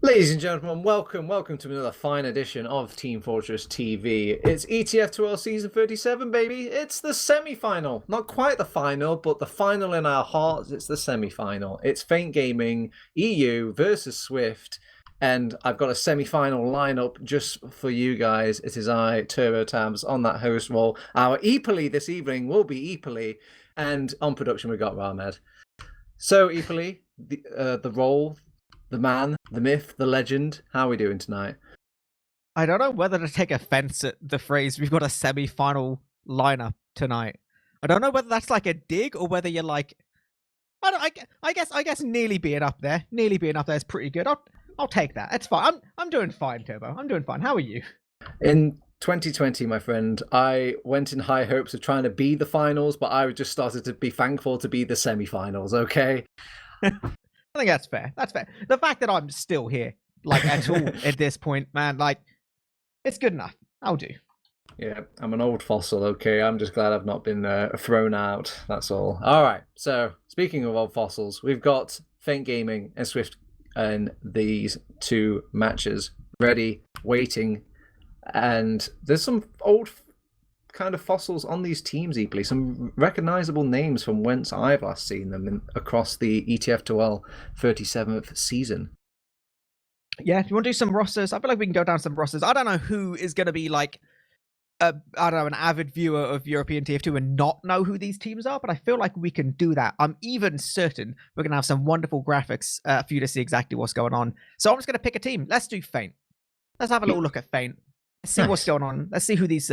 Ladies and gentlemen, welcome to another fine edition of Team Fortress TV. It's ETF2L Season 37, baby. It's the semi-final. Not quite the final, but the final in our hearts. It's the semi-final. It's Feint Gaming, EU versus Swift, and I've got a semi-final lineup just for you guys. It is I, TurboTabs, on that host role. Our eepily this evening will be eepily, and on production we got Rahmed. So, eepily, the role, the man, the myth, the legend. How are we doing tonight? I don't know whether to take offense at the phrase "we've got a semi-final lineup tonight." I don't know whether that's like a dig or whether you're like, I guess nearly being up there is pretty good. I'll take that. It's fine. I'm doing fine, Turbo. I'm doing fine. How are you? In 2020, my friend, I went in high hopes of trying to be the finals, but I just started to be thankful to be the semi-finals. Okay. I think that's fair. That's fair. The fact that I'm still here, like at all at this point, man, like it's good enough. I'll do. Yeah, I'm an old fossil, okay? I'm just glad I've not been thrown out, that's all. All right, so speaking of old fossils, we've got Feint Gaming and Swift in these two matches ready, waiting, and there's some old kind of fossils on these teams, equally, some recognizable names from whence I've last seen them across the ETF2L 37th season. Yeah, if you want to do some rosters, I feel like we can go down some rosters. I don't know who is going to be like I don't know, an avid viewer of European TF2 and not know who these teams are, but I feel like we can do that. I'm even certain we're going to have some wonderful graphics for you to see exactly what's going on. So I'm just going to pick a team. Let's do Feint. Let's have a little look at Feint. Let's see what's going on. Let's see who these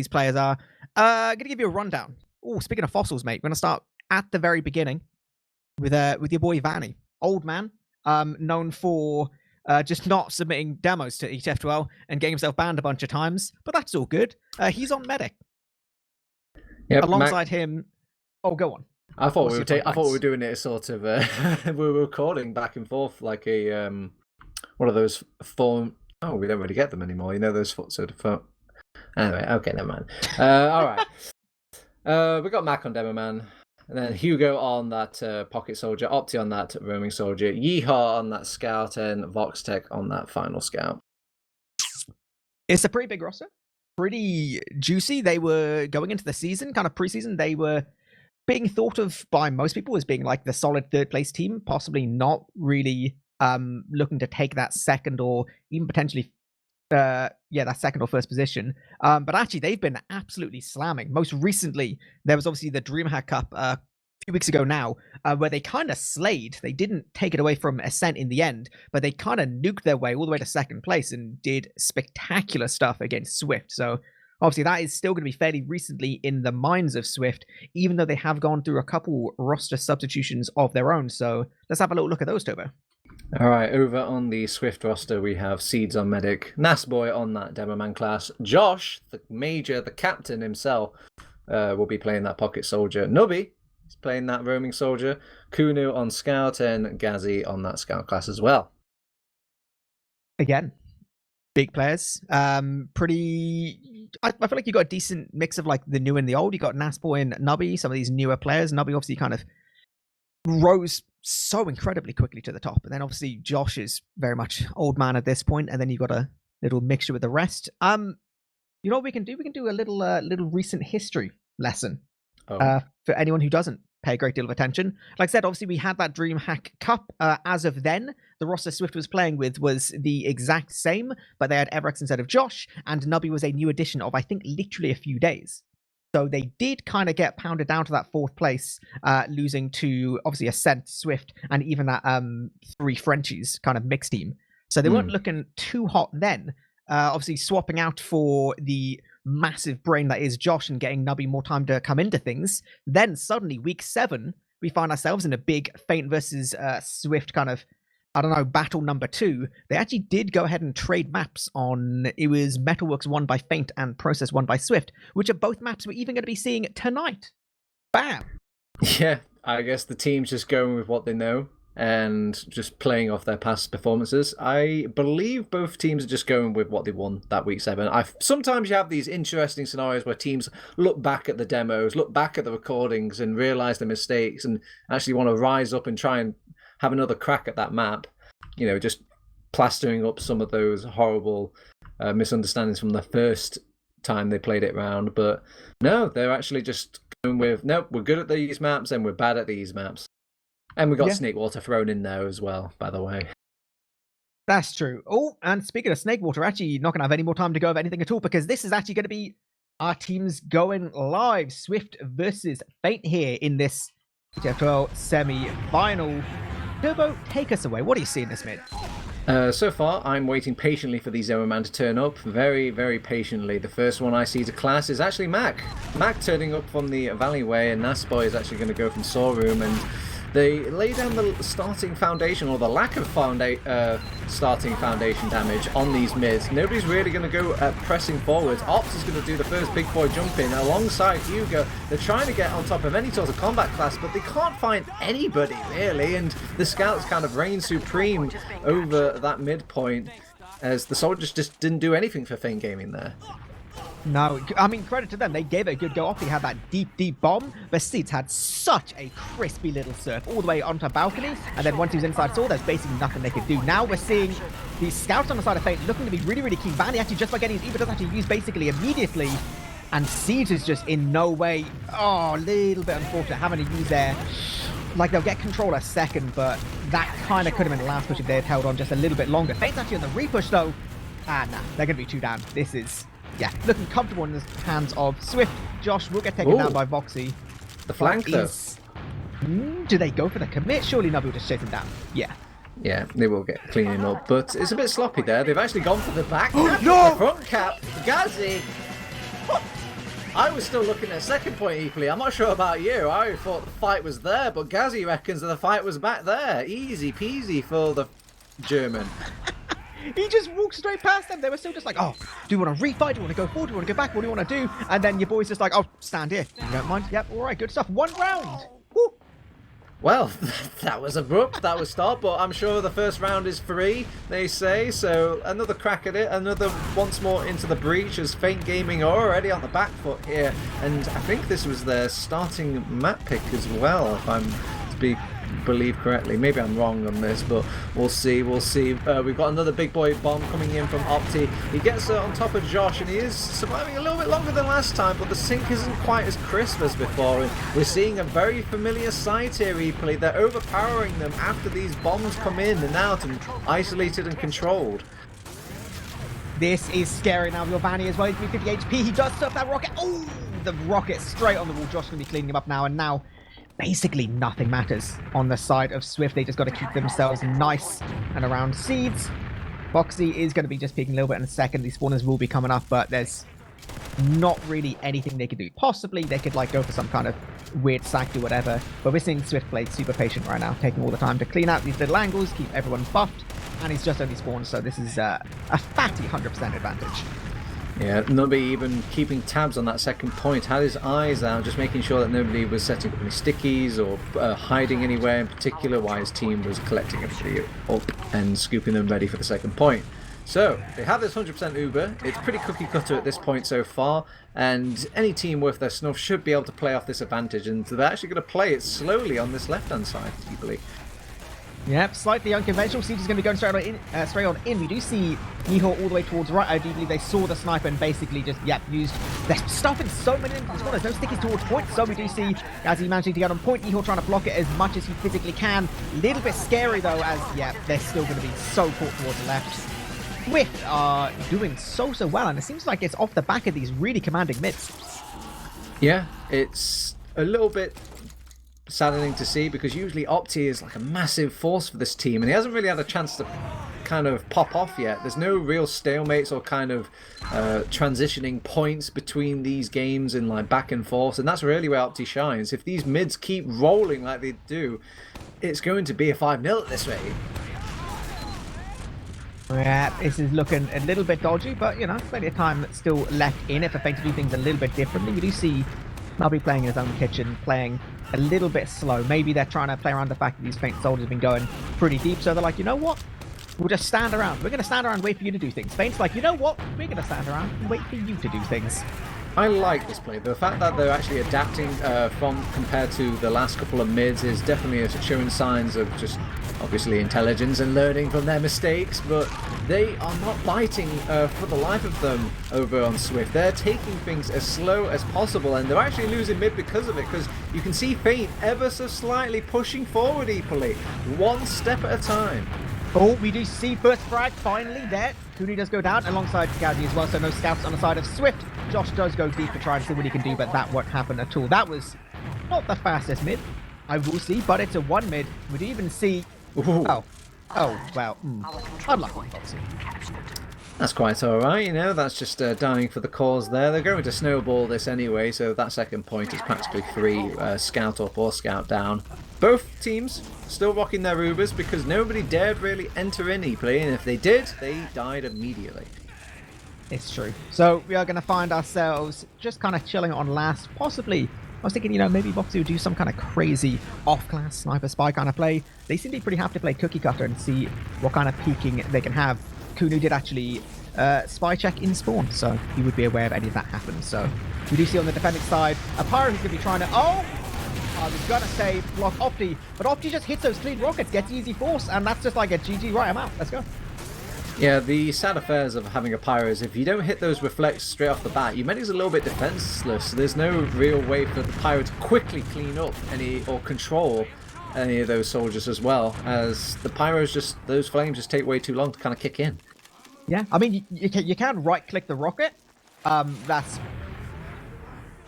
players are. Going to give you a rundown. Oh, speaking of fossils, mate, we're going to start at the very beginning with your boy Vanny. Old man, known for just not submitting demos to ETF2L and getting himself banned a bunch of times, but that's all good. He's on Medic. Yep, alongside him. Oh, go on. I thought we were doing it as sort of we were recording back and forth like a one of those form. Oh, we don't really get them anymore. You know those sort of phone. Anyway, okay, never mind. All right. We got Mac on Demo Man. And then Hugo on that Pocket Soldier, Opti on that Roaming Soldier, Yeehaw on that Scout, and Voxtech on that Final Scout. It's a pretty big roster. Pretty juicy. They were going into the season, kind of preseason, they were being thought of by most people as being like the solid third place team, possibly not really looking to take that second or even potentially that second or first position. But actually, they've been absolutely slamming. Most recently, there was obviously the DreamHack Cup a few weeks ago now, where they kind of slayed. They didn't take it away from Ascent in the end, but they kind of nuked their way all the way to second place and did spectacular stuff against Swift. So obviously, that is still going to be fairly recently in the minds of Swift, even though they have gone through a couple roster substitutions of their own. So let's have a little look at those, Turbo. All right, over on the Swift roster, we have Seeds on Medic, Nasboy on that Demo Man class, Josh, the Major, the captain himself, will be playing that Pocket Soldier, Nubby is playing that Roaming Soldier, Kunu on Scout, and Ghazi on that Scout class as well. Again, big players. I feel like you got a decent mix of like the new and the old. You got Nasboy and Nubby, some of these newer players. Nubby obviously kind of rose so incredibly quickly to the top, and then obviously Josh is very much old man at this point, and then you've got a little mixture with the rest. You know what we can do? We can do a little recent history lesson for anyone who doesn't pay a great deal of attention. Like I said, obviously we had that DreamHack Cup. As of then, the roster Swift was playing with was the exact same, but they had Everex instead of Josh, and Nubby was a new addition of, I think, literally a few days. So they did kind of get pounded down to that fourth place, losing to obviously Ascent, Swift, and even that three Frenchies kind of mixed team. So they weren't looking too hot then. Obviously swapping out for the massive brain that is Josh and getting Nubby more time to come into things. Then suddenly, week 7, we find ourselves in a big Feint versus Swift kind of, I don't know, battle number 2. They actually did go ahead and trade maps on, it was Metalworks won by Feint and Process won by Swift, which are both maps we're even going to be seeing tonight. Bam! Yeah, I guess the team's just going with what they know and just playing off their past performances. I believe both teams are just going with what they won that week 7. Sometimes you have these interesting scenarios where teams look back at the demos, look back at the recordings and realise their mistakes and actually want to rise up and try and have another crack at that map. You know, just plastering up some of those horrible misunderstandings from the first time they played it round. But no, they're actually just going with, nope, we're good at these maps and we're bad at these maps. And we got Snakewater thrown in there as well, by the way. That's true. Oh, and speaking of Snakewater, actually not going to have any more time to go over anything at all, because this is actually going to be our teams going live. Swift versus Feint here in this ETF2L semi-final. Turbo, take us away. What do you see in this mid? So far, I'm waiting patiently for the Zero Man to turn up. Very, very patiently. The first one I see to class is actually Mac. Mac turning up from the Valleyway, and Nasboy is actually going to go from Storeroom, and they lay down the starting foundation, or the lack of starting foundation damage on these mids. Nobody's really going to go pressing forwards. Ops is going to do the first big boy jump in alongside Hugo. They're trying to get on top of any sort of combat class, but they can't find anybody really, and the scouts kind of reign supreme over that midpoint as the soldiers just didn't do anything for Feint Gaming there. No, I mean, credit to them. They gave it a good go off. He had that deep bomb. But Seeds had such a crispy little surf all the way onto a balcony. And then once he was inside Saw, there's basically nothing they could do. Now we're seeing these scouts on the side of Feint looking to be really, really keen. Vanny actually, just by getting his Eva, does actually use basically immediately. And Seeds is just in no way. Oh, a little bit unfortunate having to use their... Like, they'll get control a second, but that kind of could have been the last push if they had held on just a little bit longer. Feint's actually on the repush, though. Ah, nah, they're going to be 2 down. This is... Yeah, looking comfortable in the hands of Swift. Josh will get taken down by Voxy. The flank, though. Do they go for the commit? Surely Nabi will just chase him down. Yeah. Yeah, they will get cleaning up, but it's a bit sloppy there. They've actually gone for the back cap, the front cap. Gazi. I was still looking at second point eepily. I'm not sure about you. I thought the fight was there, but Gazi reckons that the fight was back there. Easy peasy for the German. He just walked straight past them. They were still just like, oh, do you want to refight? Do you want to go forward? Do you want to go back? What do you want to do? And then your boy's just like, oh, stand here. You don't mind? Yep, all right, good stuff. 1 round. Woo. Well, that was abrupt. That was start, but I'm sure the first round is free, they say. So another crack at it. Another once more into the breach as Feint Gaming are already on the back foot here. And I think this was their starting map pick as well, if I'm to believe correctly. Maybe I'm wrong on this, but we'll see. We've got another big boy bomb coming in from Opti. He gets on top of Josh, and he is surviving a little bit longer than last time, but the sync isn't quite as crisp as before, and we're seeing a very familiar side here, eepily. They're overpowering them after these bombs come in and out and isolated and controlled. This is scary now. Giovanni as well. He's 50 HP. He does surf that rocket. Oh, the rocket straight on the wall. Josh going to be cleaning him up now, and now basically nothing matters on the side of Swift. They just got to keep themselves nice and around Seeds. Foxy is going to be just peeking a little bit in a second. These spawners will be coming up, but there's not really anything they could do. Possibly they could like go for some kind of weird sack or whatever, but we're seeing Swift play super patient right now, taking all the time to clean out these little angles, keep everyone buffed, and he's just only spawned, so this is a fatty 100% advantage. Yeah, nobody even keeping tabs on that second point. Had his eyes out, just making sure that nobody was setting up any stickies or hiding anywhere in particular, while his team was collecting everybody up and scooping them ready for the second point. So, they have this 100% Uber. It's pretty cookie cutter at this point so far, and any team worth their snuff should be able to play off this advantage, and they're actually going to play it slowly on this left-hand side, I believe. Yep, slightly unconventional. Siege is going to be going straight on in. We do see Niho all the way towards right. I do believe they saw the sniper and basically just, used their stuff in so many instances. There's no stickies towards point, so we do see as he managing to get on point. Niho trying to block it as much as he physically can. Little bit scary though, as, they're still going to be so caught towards the left. Swift are doing so well, and it seems like it's off the back of these really commanding mids. Yeah, it's a little bit saddening to see, because usually Opti is like a massive force for this team, and he hasn't really had a chance to kind of pop off yet. There's no real stalemates or kind of transitioning points between these games in like back and forth, and that's really where Opti shines. If these mids keep rolling like they do, it's going to be a 5-0 at this rate. Yeah, this is looking a little bit dodgy, but plenty of time that's still left in it for Feint to do things a little bit differently. We do see Nabi playing in his own kitchen, playing a little bit slow. Maybe they're trying to play around the fact that these Feint soldiers have been going pretty deep, so they're like, you know what? We'll just stand around. We're going to stand around and wait for you to do things. Feint's like, you know what? We're going to stand around and wait for you to do things. I like this play. The fact that they're actually adapting compared to the last couple of mids is definitely showing signs of just obviously intelligence and learning from their mistakes, but they are not biting for the life of them over on Swift. They're taking things as slow as possible, and they're actually losing mid because of it, because you can see Feint ever so slightly pushing forward eepily, one step at a time. Oh, we do see first frag finally there. Kunu does go down alongside Gazi as well, so no scouts on the side of Swift. Josh does go deep to try and see what he can do, but that won't happen at all. That was not the fastest mid, I will see, but it's a 1 mid. We'd even see... Ooh. Oh, well, unlucky, obviously. That's quite alright, you know, that's just dying for the cause there. They're going to snowball this anyway, so that second point is practically free, scout up or scout down. Both teams still rocking their Ubers because nobody dared really enter in eepily, and if they did, they died immediately. It's true. So we are going to find ourselves just kind of chilling on last, possibly. I was thinking, you know, maybe Voxy would do some kind of crazy off-class sniper spy kind of play. They seem to be pretty happy to play cookie cutter and see what kind of peeking they can have. Kunu did actually spy check in spawn, so he would be aware of any of that happened. So we do see on the defending side, a pirate who's going to be trying to... I was going to say block Opti, but Opti just hits those clean rockets, gets easy force, and that's just like a GG, right, I'm out, let's go. Yeah, the sad affairs of having a pyro is if you don't hit those reflects straight off the bat, your medic's a little bit defenseless. There's no real way for the pyro to quickly clean up any or control any of those soldiers as well, as the pyros just, those flames just take way too long to kind of kick in. Yeah, I mean, you can right-click the rocket. That's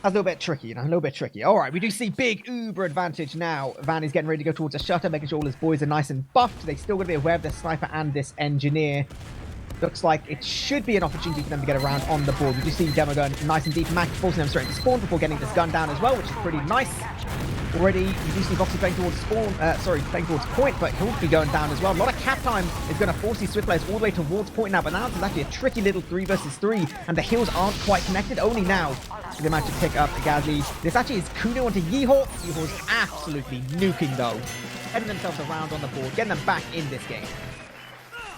a little bit tricky, you know, a little bit tricky. All right, we do see big Uber advantage now. Van is getting ready to go towards a shutter, making sure all his boys are nice and buffed. They still got to be aware of the sniper and this engineer. Looks like it should be an opportunity for them to get around on the board. We do see Demo gun nice and deep. Mac forcing them straight to spawn before getting this gun down as well, which is pretty nice. Already, you do see Voxy playing towards spawn, playing towards point, but he'll be going down as well. A lot of cap time is going to force these Swift players all the way towards point now, but now it's actually a tricky little 3 versus 3, and the hills aren't quite connected. Only now they manage to pick up Gazi. This actually is Kuno onto Yeehor. Yeehor's absolutely nuking though. Heading themselves around on the board, getting them back in this game.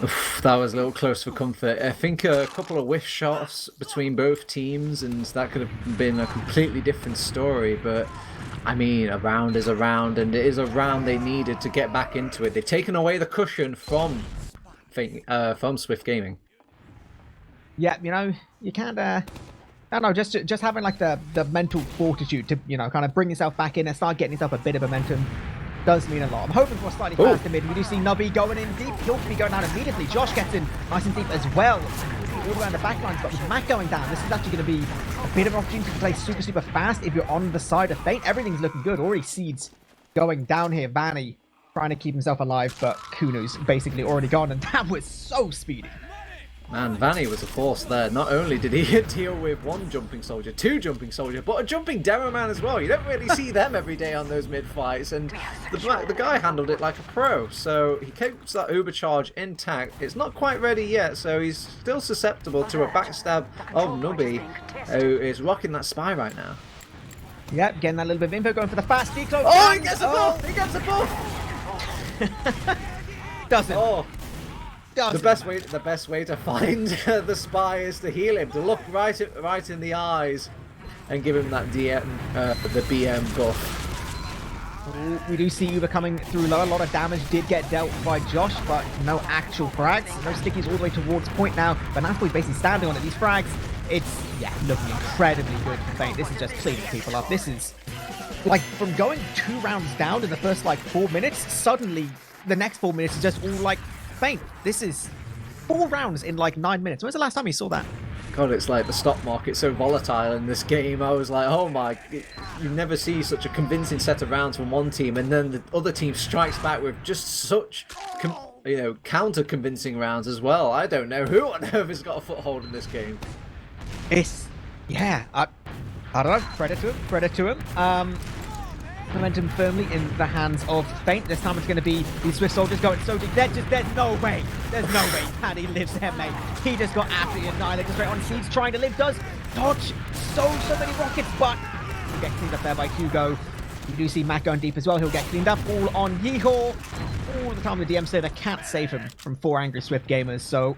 Oof, that was a little close for comfort. I think a couple of whiff shots between both teams, and that could have been a completely different story, but I mean, a round is a round, and it is a round they needed to get back into it. They've taken away the cushion from Swift Gaming. Yeah, you know, you can't... I don't know, just having like the mental fortitude to, you know, kind of bring yourself back in and start getting yourself a bit of momentum does mean a lot. I'm hoping for a slightly faster mid. We do see Nubby going in deep. He'll be going down immediately. Josh gets in nice and deep as well. All around the back lines, but with Mac going down, this is actually going to be a bit of an opportunity to play super, super fast if you're on the side of Feint. Everything's looking good. Already Seeds going down here. Vanny trying to keep himself alive, but Kunu's basically already gone, and that was so speedy. Man, Vanny was a force there. Not only did he deal with 1 jumping soldier, 2 jumping soldier, but a jumping demo man as well. You don't really see them every day on those mid fights, and the guy handled it like a pro. So he keeps that Uber charge intact. It's not quite ready yet, so he's still susceptible to a backstab of Nubby, who is rocking that spy right now. Yep, getting that little bit of info, going for the fast decloak. Oh, he gets a buff! He gets a buff! Doesn't. Oh. The best way to find the spy is to heal him, to look right in the eyes, and give him that the BM buff. We do see Uber coming through low. A lot of damage did get dealt by Josh, but no actual frags. No stickies all the way towards point now. But Nasboy's basically standing on it. These frags, it's looking incredibly good for Feint. This is just cleaning people up. This is like from going 2 rounds down in the first like 4 minutes. Suddenly, the next 4 minutes is just all like Feint. This is 4 rounds in like 9 minutes. When's the last time you saw that? God, it's like the stock market's so volatile in this game. I was like, oh my, you never see such a convincing set of rounds from one team, and then the other team strikes back with just such, counter-convincing rounds as well. I don't know who on earth has got a foothold in this game. It's, I don't know, credit to him. Momentum firmly in the hands of Feint. This time it's going to be these Swift soldiers going so deep. There's no way Paddy lives there, mate. He just got absolutely annihilated straight on. Seeds trying to live, does dodge so many rockets, but he'll get cleaned up there by Hugo. You do see Matt going deep as well. He'll get cleaned up all on Yeehor. All the time the DM server can't save him from 4 angry Swift gamers, so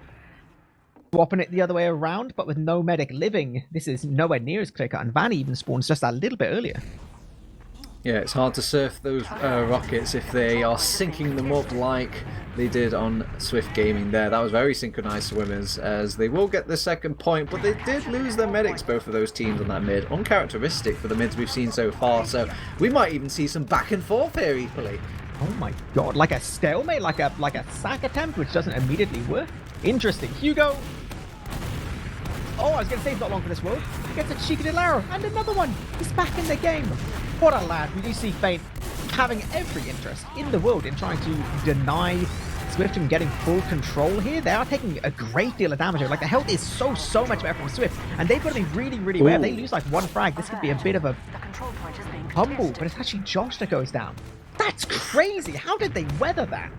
swapping it the other way around, but with no medic living, this is nowhere near as clear cut, and Vanny even spawns just a little bit earlier. Yeah, it's hard to surf those rockets if they are syncing them up like they did on Swift Gaming there. That was very synchronized swimmers, as they will get the second point, but they did lose their medics, both of those teams on that mid. Uncharacteristic for the mids we've seen so far, so we might even see some back and forth here, eepily. Oh my god, like a stalemate, like a sack attempt, which doesn't immediately work. Interesting. Hugo. Oh, I was going to say it's not long for this world. Gets a cheeky little arrow, and another one. He's back in the game. What a lad. We do see Feint having every interest in the world in trying to deny Swift from getting full control here. They are taking a great deal of damage here. Like, the health is so much better from Swift, and they've got to be really aware. If they lose like one frag, this could be a bit of a humble, but it's actually Josh that goes down. That's crazy. How did they weather that?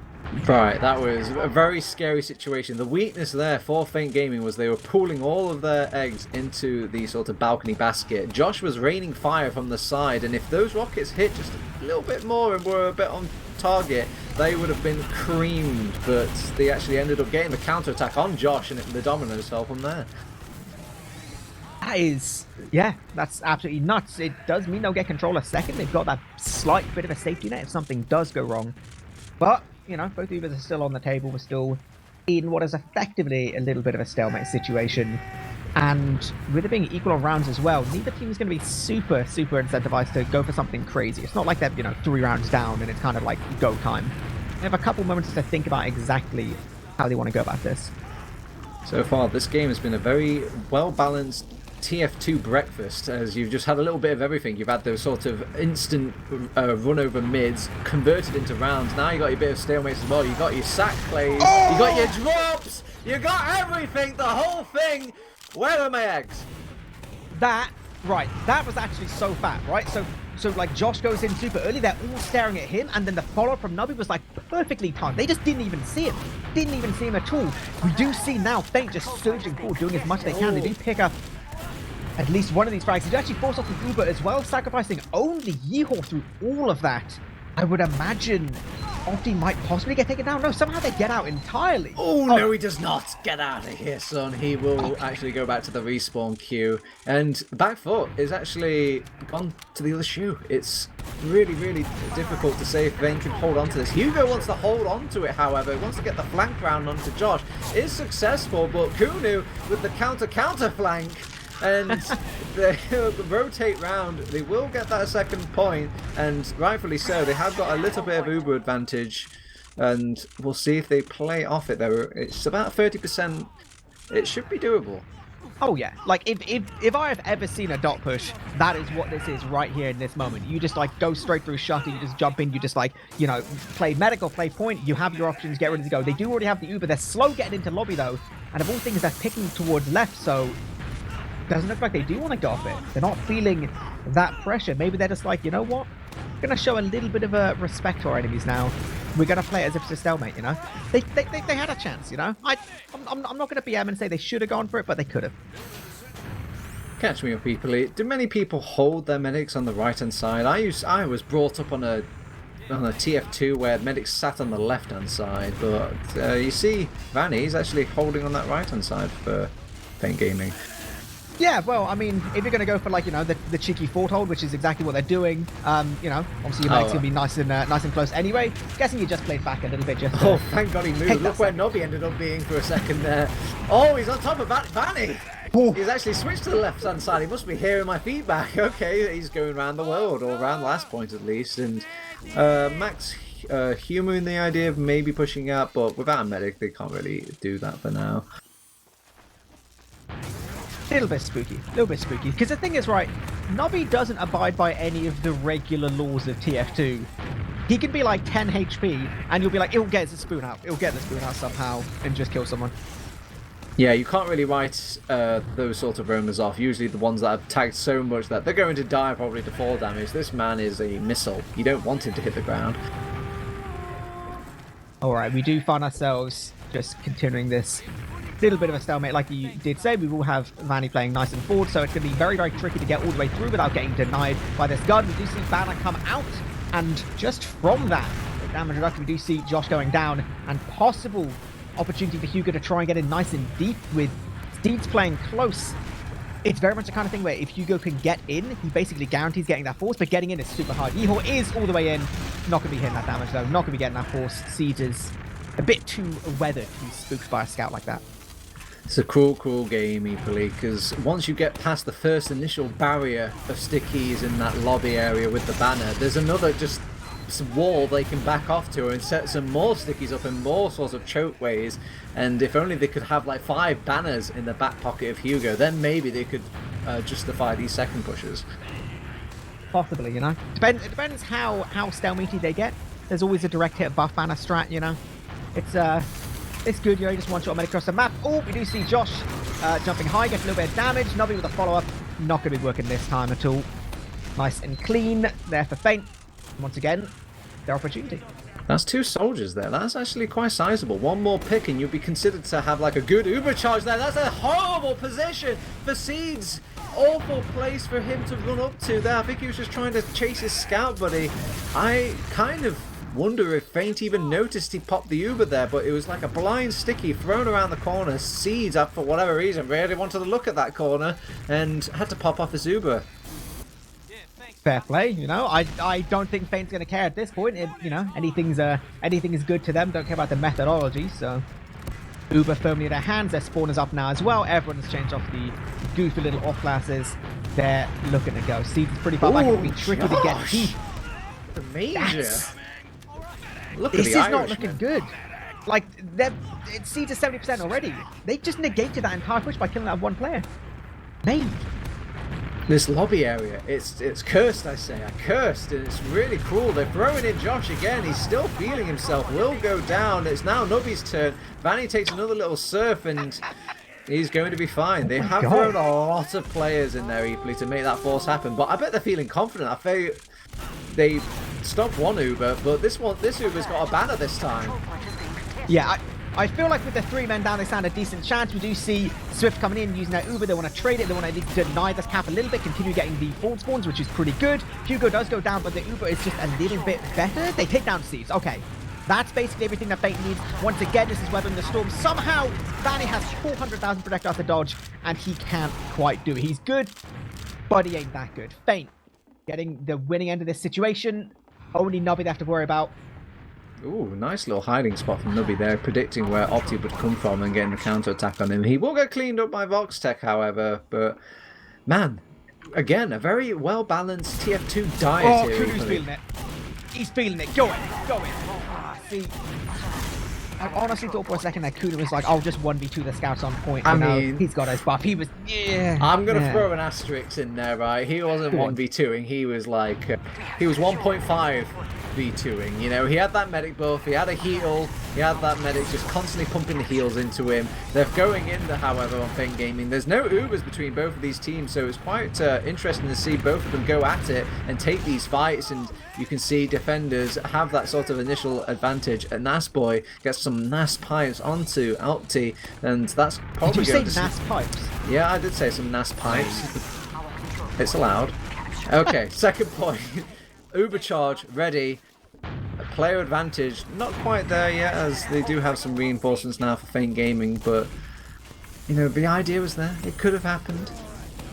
Right, that was a very scary situation. The weakness there for Feint Gaming was they were pooling all of their eggs into the sort of balcony basket. Josh was raining fire from the side, and if those rockets hit just a little bit more and were a bit on target, they would have been creamed, but they actually ended up getting the counter-attack on Josh, and the dominoes fell from there. That is, yeah, that's absolutely nuts. It does mean they'll get control a second. They've got that slight bit of a safety net if something does go wrong. But, you know, both Ubers are still on the table. We're still in what is effectively a little bit of a stalemate situation. And with it being equal on rounds as well, neither team is going to be super incentivized to go for something crazy. It's not like they're, you know, 3 rounds down and it's kind of like go time. They have a couple moments to think about exactly how they want to go about this. So far, this game has been a very well-balanced TF2 breakfast, as you've just had a little bit of everything. You've had those sort of instant run over mids converted into rounds. Now you got your bit of stalemates as well. You got your sack plays, you got your drops, you got everything, the whole thing. Where are my eggs? That was actually so fat, right? So like Josh goes in super early, they're all staring at him, and then the follow-up from Nubby was like perfectly timed. They just didn't even see him. Didn't even see him at all. We do see now Feint just surging forward, doing as much as they can. They do pick up at least one of these frags. He did actually force off the Uber as well, sacrificing only Yeehor through all of that. I would imagine Opti might possibly get taken down. No, somehow they get out entirely. Oh, no, he does not. Get out of here, son. He will actually go back to the respawn queue. And back foot is actually gone to the other shoe. It's really difficult to say if Feint can hold on to this. Hugo wants to hold on to it, however. He wants to get the flank round onto Josh. Is successful, but Kunu with the counter flank. And they rotate round. They will get that second point, and rightfully so. They have got a little bit of Uber advantage, and we'll see if they play off it though. It's about 30%. It should be doable. Oh yeah, like if I have ever seen a dot push, that is what this is right here in this moment. You just like go straight through shutter, you just jump in, you just like, you know, play medical, play point, you have your options, get ready to go. They do already have the Uber. They're slow getting into lobby though, and of all things they're picking towards left, so doesn't look like they do want to go off it. They're not feeling that pressure. Maybe they're just like, you know what? We're going to show a little bit of a respect to our enemies now. We're going to play it as if it's a stalemate, you know? They had a chance, you know? I'm not going to BM and say they should have gone for it, but they could have. Catch me up, eepily. Do many people hold their medics on the right-hand side? I was brought up on a TF2 where medics sat on the left-hand side, but you see Vanny's actually holding on that right-hand side for Feint Gaming. Yeah, well, I mean, if you're going to go for, like, you know, the cheeky fort hold, which is exactly what they're doing, you know, obviously your medic's going to be nice and close anyway. Guessing you just played back a little bit just Oh, thank God he moved. Look where Nobby ended up being for a second there. Oh, he's on top of Vanny. He's actually switched to the left-hand side. He must be hearing my feedback. Okay, he's going around the world, or around last point at least. And Max humouring the idea of maybe pushing out, but without a medic, they can't really do that for now. A little bit spooky, because the thing is, right, Nubby doesn't abide by any of the regular laws of TF2. He can be like 10 HP, and you'll be like, it'll get the spoon out somehow, and just kill someone. Yeah, you can't really write those sort of roamers off. Usually the ones that have tagged so much that they're going to die probably to fall damage. This man is a missile. You don't want him to hit the ground. Alright, we do find ourselves just continuing this little bit of a stalemate. Like you did say, we will have Vanny playing nice and forward, so it's going to be very tricky to get all the way through without getting denied by this gun. We do see Banner come out, and just from that damage reduction, we do see Josh going down, and possible opportunity for Hugo to try and get in nice and deep with Steeds playing close. It's very much the kind of thing where if Hugo can get in, he basically guarantees getting that force, but getting in is super hard. Yeehor is all the way in. Not going to be hitting that damage, though. Not going to be getting that force. Siege is a bit too weathered to be spooked by a scout like that. It's a cruel, cruel game, eepily, because once you get past the first initial barrier of stickies in that lobby area with the banner, there's another just wall they can back off to and set some more stickies up in more sorts of choke ways. And if only they could have like 5 banners in the back pocket of Hugo, then maybe they could justify these second pushes. Possibly, you know. It depends how stalematy they get. There's always a direct hit buff banner strat, you know. It's good, you know, you just one-shot medic across the map. Oh, we do see Josh jumping high, gets a little bit of damage. Nobby with a follow-up. Not going to be working this time at all. Nice and clean there for Feint. Once again, their opportunity. That's 2 soldiers there. That's actually quite sizable. One more pick and you'll be considered to have like a good Uber charge there. That's a horrible position for Seeds. Awful place for him to run up to there. I think he was just trying to chase his scout buddy. I kind of wonder if Feint even noticed he popped the Uber there, but it was like a blind sticky thrown around the corner. Seeds, for whatever reason, really wanted to look at that corner and had to pop off his Uber. Fair play, you know. I don't think Feint's going to care at this point. You know, anything is good to them. Don't care about the methodology. So Uber firmly in their hands. Their spawn is up now as well. Everyone's changed off the goofy little off classes. They're looking to go. Seeds is pretty far back. It'll be tricky to get deep. The major. Look at this the is not Irishman. looking good. Like, it Seeds is 70% already. They just negated that entire push by killing that one player. Mate. This lobby area, it's cursed, I say. I cursed, and it's really cruel. They're throwing in Josh again. He's still feeling himself. Will go down. It's now Nubby's turn. Vanny takes another little surf, and he's going to be fine. They have thrown a lot of players in there, eepily, to make that force happen. But I bet they're feeling confident. I think they stopped one Uber, but this Uber's got a banner this time. Yeah, I feel like with the 3 men down, they stand a decent chance. We do see SVIFT coming in using their Uber. They want to trade it. They want to deny this cap a little bit, continue getting the full spawns, which is pretty good. Hugo does go down, but the Uber is just a little bit better. They take down Seeds. Okay. That's basically everything that Feint needs. Once again, this is weathering the storm. Somehow, Vanny has 400,000 projectiles to dodge, and he can't quite do it. He's good, but he ain't that good. Feint getting the winning end of this situation. Only Nubby they have to worry about. Ooh, nice little hiding spot from Nubby there, predicting where Opti would come from and getting a counter-attack on him. He will get cleaned up by Voxtech, however, but, man, again, a very well-balanced TF2 diet here. Kunu's feeling it. He's feeling it. Go in. See, I honestly thought for a second that Kunu was like, I'll just 1v2 the scouts on point. I mean, he's got his buff. He was, I'm going to throw an asterisk in there, right? He wasn't 1v2ing. He was like, he was 1.5 v2ing, you know. He had that medic buff, he had a heal, he had that medic just constantly pumping the heals into him. They're going in there, however, on Feint Gaming. There's no Ubers between both of these teams, so it's quite interesting to see both of them go at it and take these fights, and you can see defenders have that sort of initial advantage. And Nasboy gets some Nas pipes onto Opti, and that's probably going to... Did you say Nas pipes? Yeah, I did say some Nas pipes. It's allowed. Okay, second point. Uber charge ready. A player advantage not quite there yet, as they do have some reinforcements now for Feint Gaming, but you know, the idea was there. It could have happened.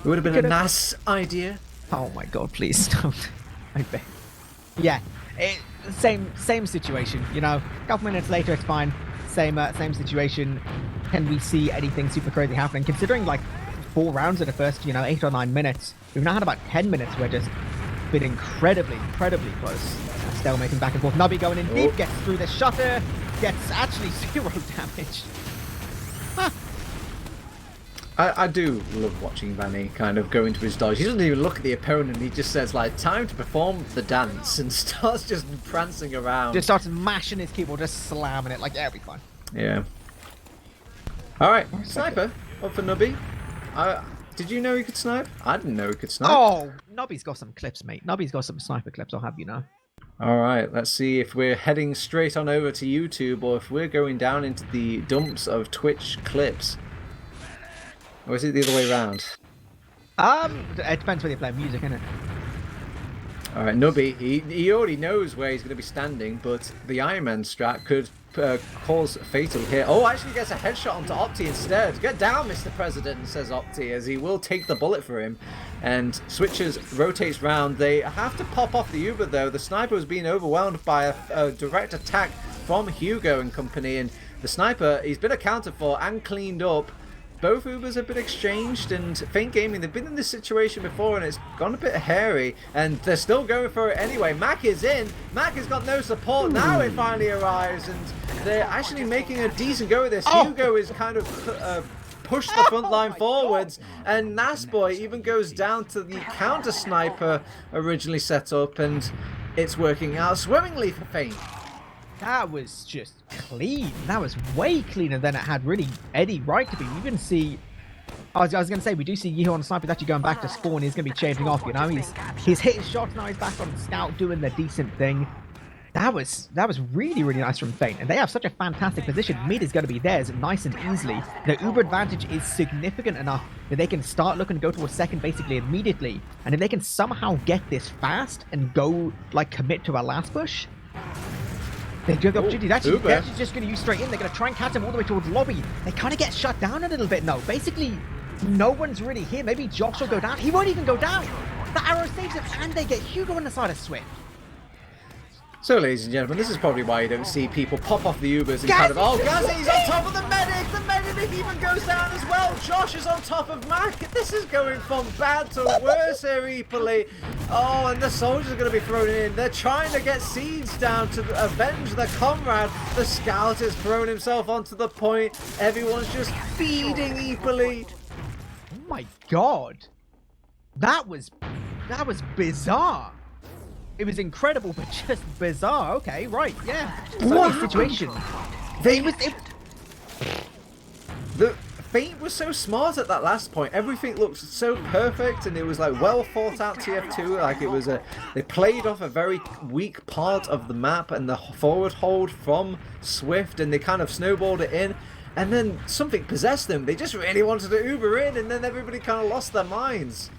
It would have been a nice idea. Oh my god, please don't. I beg. Yeah, same situation, you know. A couple minutes later it's fine. Same situation. Can we see anything super crazy happening, considering like 4 rounds in the first, you know, 8 or 9 minutes? We've now had about 10 minutes where just been incredibly close. Still making back and forth. Nubby going in deep, gets through the shutter, gets actually 0 damage. Huh. I do love watching Vanny kind of go into his dodge. He doesn't even look at the opponent, he just says like, time to perform the dance, and starts just prancing around. Just starts mashing his keyboard, just slamming it, like, yeah, it'll be fine. Yeah. Alright, sniper, up for Nubby. Did you know he could snipe? I didn't know he could snipe. Oh, Nubby's got some clips, mate. Nubby's got some sniper clips, I'll have you know. Alright, let's see if we're heading straight on over to YouTube, or if we're going down into the dumps of Twitch clips. Or is it the other way around? It depends whether you play music, innit? Alright, Nubby, he already knows where he's going to be standing, but the Iron Man strat could cause fatal here. Oh, actually gets a headshot onto Opti instead. Get down, Mr. President, says Opti, as he will take the bullet for him. And switches, rotates round. They have to pop off the Uber, though. The sniper was being overwhelmed by a direct attack from Hugo and company. And the sniper, he's been accounted for and cleaned up. Both Ubers have been exchanged, and Feint Gaming, they've been in this situation before and it's gone a bit hairy, and they're still going for it anyway. Mac is in. Mac has got no support. Now it finally arrives, and they're actually making a decent go of this. Hugo is kind of pushed the front line forwards, and Nasboy even goes down to the counter sniper originally set up, and it's working out swimmingly for Feint. That was just clean. That was way cleaner than it had really any right to be. We even see... I was going to say, we do see Yeehaw on the sniper actually going back to spawn. He's going to be changing off, you know? He's hitting shots now. He's back on scout doing the decent thing. That was really, really nice from Feint. And they have such a fantastic position. Mid is going to be theirs nice and easily. The Uber advantage is significant enough that they can start looking to go towards second basically immediately. And if they can somehow get this fast and go, like, commit to a last push... They do have the opportunity. They're actually just going to use straight in. They're going to try and catch him all the way towards lobby. They kind of get shut down a little bit now. Basically, no one's really here. Maybe Josh will go down. He won't even go down. The arrow saves him, and they get Hugo on the side of Swift. So, ladies and gentlemen, this is probably why you don't see people pop off the Ubers and kind of, oh, Gazzy's on top of the medic! The medic even goes down as well! Josh is on top of Mac! This is going from bad to worse here, eepily. Oh, and the soldiers are going to be thrown in. They're trying to get Seeds down to avenge their comrade. The scout has thrown himself onto the point. Everyone's just feeding eepily. Oh my god. That was bizarre. It was incredible, but just bizarre. Okay, right, yeah. What situation? The Feint was so smart at that last point. Everything looked so perfect, and it was like well thought out TF2. Like it was they played off a very weak part of the map and the forward hold from Swift, and they kind of snowballed it in. And then something possessed them. They just really wanted to Uber in, and then everybody kind of lost their minds.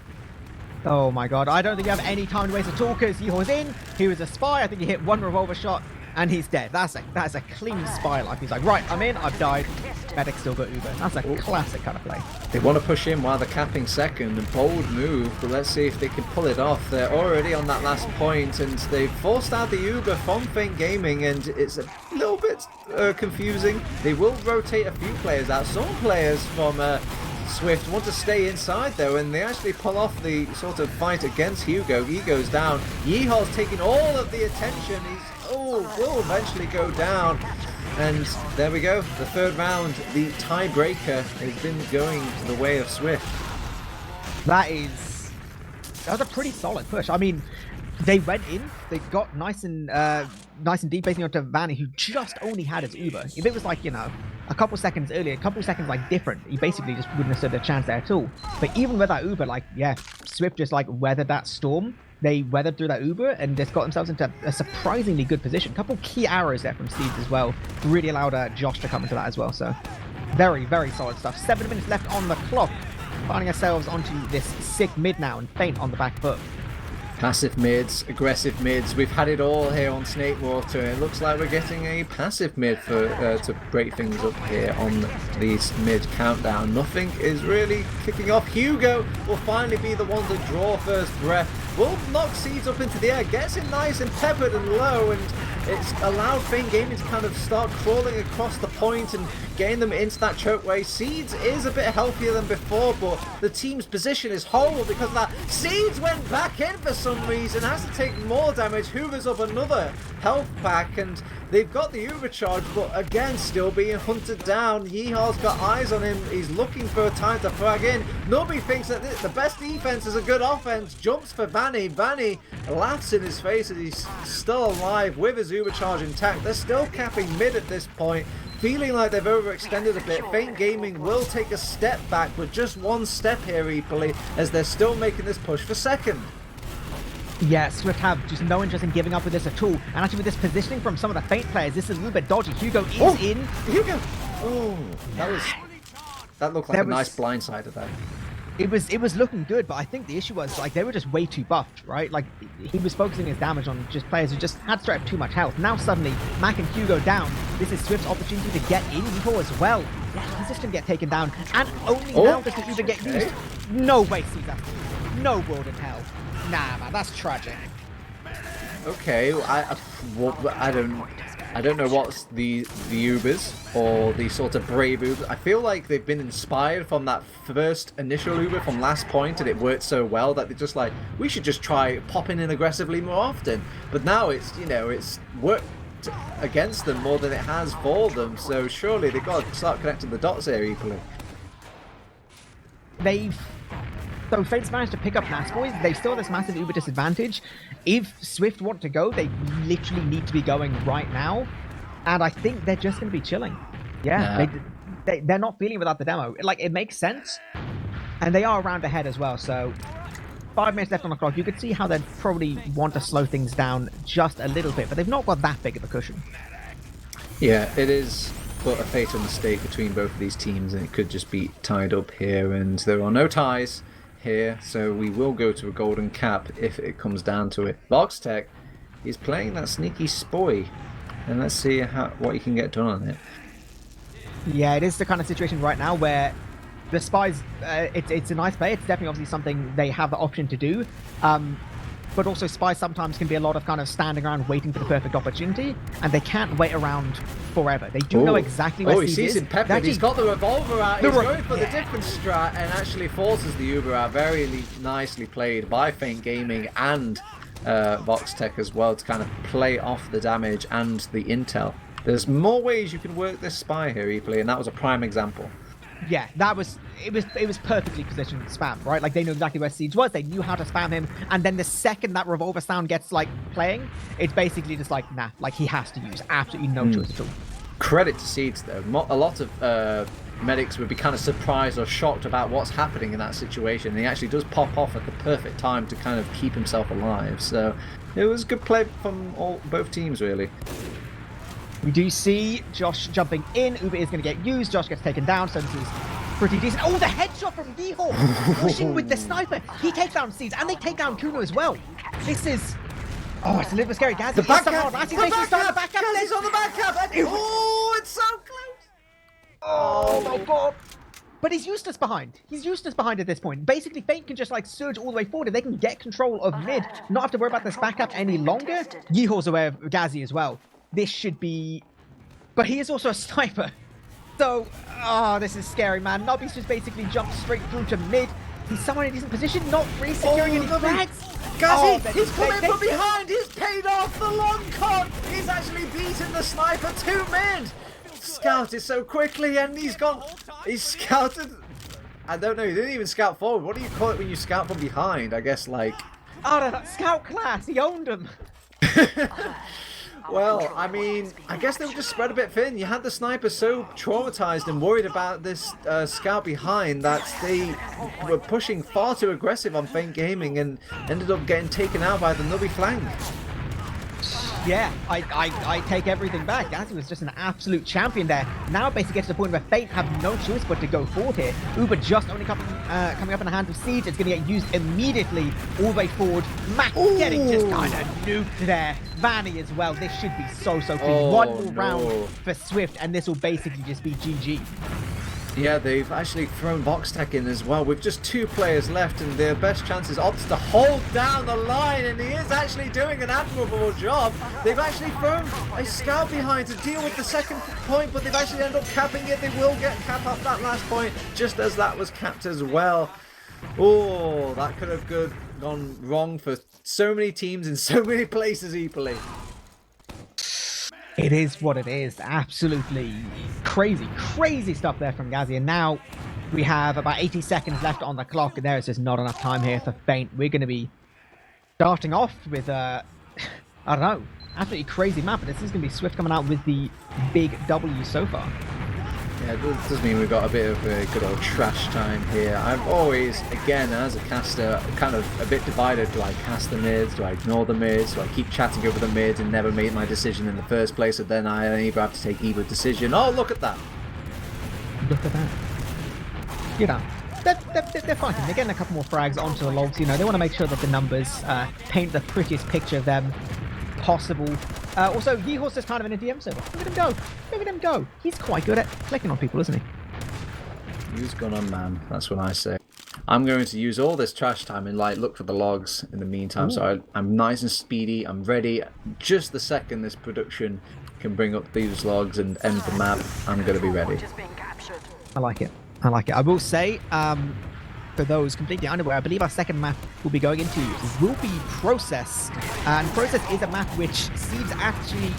Oh my god, I don't think you have any time to waste at all, because he was in, he was a spy, I think he hit one revolver shot, and he's dead. That's a clean spy life. He's like, right, I'm in, I've died, medic still got Uber. That's a classic kind of play. They want to push in while they're capping second, a bold move, but let's see if they can pull it off. They're already on that last point, and they've forced out the Uber from Feint Gaming, and it's a little bit confusing. They will rotate a few players out. Some players from... Swift want to stay inside though, and they actually pull off the sort of fight against Hugo. He goes down. Yeehaw's taking all of the attention. Will eventually go down. And there we go. The third round, the tiebreaker, has been going the way of Swift. That was a pretty solid push. I mean, they went in, they got nice and deep basically onto Vanny, who just only had his Uber. If it was like, you know, a couple seconds earlier, a couple seconds like different, he basically just wouldn't have stood a chance there at all. But even with that Uber, like, yeah, Swift just like weathered that storm. They weathered through that Uber and just got themselves into a surprisingly good position. A couple key arrows there from Seeds as well. Really allowed Josh to come into that as well. So very, very solid stuff. 7 minutes left on the clock. Finding ourselves onto this sick mid now, and Feint on the back foot. Passive mids, aggressive mids. We've had it all here on Snakewater. It looks like we're getting a passive mid for to break things up here on these mid countdown. Nothing is really kicking off. Hugo will finally be the one to draw first breath. Will knock Seeds up into the air, gets it nice and peppered and low, and it's allowed Feint Gaming to kind of start crawling across the point and getting them into that chokeway. Seeds is a bit healthier than before, but the team's position is horrible because of that. Seeds went back in for some reason, has to take more damage. Hoover's up another health pack, and they've got the overcharge, but again, still being hunted down. Yeehaw's got eyes on him. He's looking for a time to frag in. Nobody thinks that the best defense is a good offense. Jumps for Vanny. Vanny laughs in his face as he's still alive with his overcharge intact. They're still capping mid at this point, feeling like they've overextended a bit. Feint Gaming will take a step back, but just one step here equally, as they're still making this push for second. Yeah, Swift have just no interest in giving up with this at all. And actually with this positioning from some of the Feint players, this is a little bit dodgy. Hugo is in. Hugo! Oh, that looked like a nice blindside of that. It was looking good, but I think the issue was like they were just way too buffed, right? Like he was focusing his damage on just players who just had straight up too much health. Now suddenly Mac and Hugo down. This is Swift's opportunity to get in Evo as well. Yeah, he's just gonna get taken down, and only now does the Uber get used. No way, Caesar. No world in hell. Nah, man, that's tragic. Okay, I don't know what's the Ubers or the sort of brave Ubers. I feel like they've been inspired from that first initial Uber from last point, and it worked so well that they're just like, we should just try popping in aggressively more often. But now it's, you know, it's worked against them more than it has for them. So surely they've got to start connecting the dots here equally. So Fate's managed to pick up Nasboys. They still have this massive Uber disadvantage. If Swift want to go, they literally need to be going right now. And I think they're just going to be chilling. Yeah, they're not feeling without the demo. Like, it makes sense. And they are around ahead as well. So 5 minutes left on the clock. You could see how they'd probably want to slow things down just a little bit. But they've not got that big of a cushion. Yeah, it is but a fatal mistake between both of these teams. And it could just be tied up here. And there are no ties here, so we will go to a golden cap if it comes down to it. Voxtech is playing that sneaky spoy, and let's see what he can get done on it. Yeah, it is the kind of situation right now where the spies, it's a nice play. It's definitely obviously something they have the option to do. But also spies sometimes can be a lot of kind of standing around waiting for the perfect opportunity, and they can't wait around forever. They do know exactly where Steve is. He sees him peppered. He's got the revolver out. He's going for the different strat and actually forces the Uber out. Very nicely played by Feint Gaming and Voxtech as well to kind of play off the damage and the intel. There's more ways you can work this spy here, eepily, and that was a prime example. Yeah, it was perfectly positioned spam, right? Like they knew exactly where Siege was, they knew how to spam him, and then the second that revolver sound gets like playing, it's basically just like, nah, like he has to use absolutely no choice at all. Credit to Siege though. A lot of medics would be kind of surprised or shocked about what's happening in that situation, and he actually does pop off at the perfect time to kind of keep himself alive. So it was good play from both teams really. We do see Josh jumping in. Uber is going to get used. Josh gets taken down, so this is pretty decent. Oh, the headshot from Yeehor! Pushing with the sniper. He takes down Seeds, and they take down Kuno as well. This is... Oh, it's a little bit scary. Gaz, the back cap! Gaz is on the back cap! Oh, it's so close! Oh, my God. But he's useless behind. He's useless behind at this point. Basically, Feint can just like surge all the way forward. If they can get control of mid, not have to worry about this backup any longer. Yeehor's aware of Gazi as well. This should be... But he is also a sniper. So, this is scary, man. Nobby's just basically jumped straight through to mid. He's somewhere in a decent position, not really securing any frags. Gazi, he's coming from behind. He's paid off the long con. He's actually beaten the sniper to mid. Scouted so quickly, and he's scouted. I don't know, he didn't even scout forward. What do you call it when you scout from behind? I guess like... Oh, no, that scout class. He owned him. Well, I mean, I guess they were just spread a bit thin. You had the sniper so traumatized and worried about this scout behind that they were pushing far too aggressive on Feint Gaming and ended up getting taken out by the Nubby flank. Yeah, I take everything back. Gazi was just an absolute champion there. Now it basically gets to the point where Feint have no choice but to go forward here. Uber just only coming up in the hands of Siege. It's going to get used immediately all the way forward. Mac getting just kind of nuked there. Vanny as well. This should be so clean. One more round for Swift, and this will basically just be GG. Yeah, they've actually thrown Voxtech in as well with just 2 players left, and their best chance is opts to hold down the line, and he is actually doing an admirable job. They've actually thrown a scout behind to deal with the second point, but they've actually ended up capping it. They will get cap off that last point, just as that was capped as well. Oh, that could have gone wrong for so many teams in so many places equally. It is what it is. Absolutely crazy stuff there from Gazi. And now we have about 80 seconds left on the clock. There is just not enough time here for Feint. We're going to be starting off with, I don't know, absolutely crazy map. But this is going to be Swift coming out with the big W so far. Yeah, this does mean we've got a bit of a good old trash time here. I'm always, again, as a caster, kind of a bit divided. Do I cast the mids? Do I ignore the mids? Do I keep chatting over the mids and never make my decision in the first place? And then I either have to take either decision. Oh, look at that. Look at that. You know, they're fighting. They're getting a couple more frags onto the logs. You know, they want to make sure that the numbers paint the prettiest picture of them possible. Also, Yeehorse is kind of in a DM server. Look at him go. Look at him go. He's quite good at clicking on people, isn't he? Who's gone on, man? That's what I say. I'm going to use all this trash time and like look for the logs in the meantime. Ooh. So I'm nice and speedy. I'm ready. Just the second this production can bring up these logs and end the map, I'm going to be ready. I like it. I like it. I will say, for those completely unaware, I believe our second map we'll be going into will be Process. And Process is a map which Seeds actually...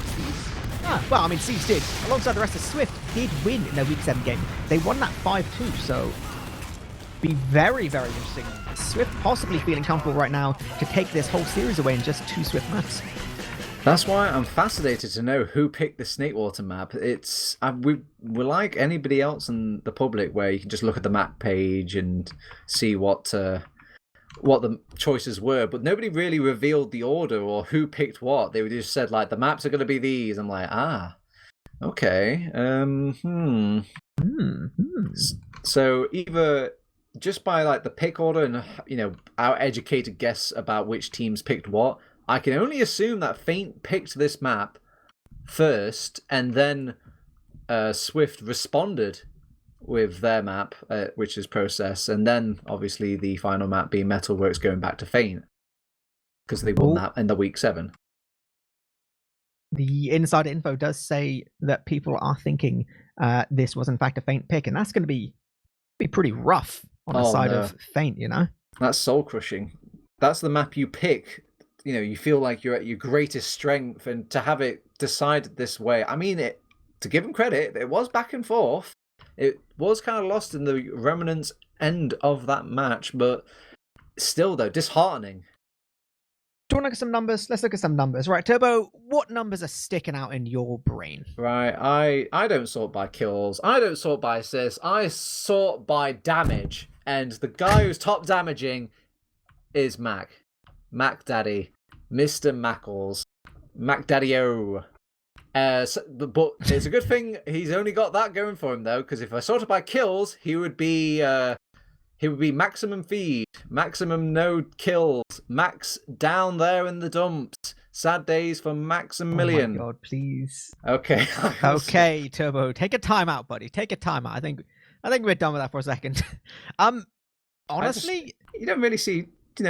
well, I mean, Seeds did. Alongside the rest of SVIFT, did win in their Week 7 game. They won that 5-2, so... be very, very interesting. SVIFT possibly feeling comfortable right now to take this whole series away in just 2 SVIFT maps. That's why I'm fascinated to know who picked the Snakewater map. It's we're like anybody else in the public, where you can just look at the map page and see what the choices were, but nobody really revealed the order or who picked what. They just said like the maps are going to be these. I'm like, okay, So either just by like the pick order and our educated guess about which teams picked what, I can only assume that Feint picked this map first, and then SVIFT responded with their map, which is Process, and then obviously the final map being Metalworks going back to Feint because they won that in the Week 7. The insider info does say that people are thinking this was in fact a Feint pick, and that's going to be pretty rough on the side of Feint, you know? That's soul crushing. That's the map you pick. You feel like you're at your greatest strength, and to have it decided this way. I mean, to give them credit, it was back and forth. It was kind of lost in the remnants end of that match, but still, though, disheartening. Do you want to look at some numbers? Let's look at some numbers. Right, Turbo, what numbers are sticking out in your brain? Right, I don't sort by kills. I don't sort by assists. I sort by damage. And the guy who's top damaging is Mac. Mac Daddy. Mr. Mackles. Mac Daddy-O. But it's a good thing he's only got that going for him, though, because if I sorted by kills, he would be maximum feed, maximum no kills, max down there in the dumps. Sad days for Maximilian. Oh my God, please. Okay. Okay, Turbo, take a time out, buddy. Take a time out. I think we're done with that for a second. Honestly, you don't really see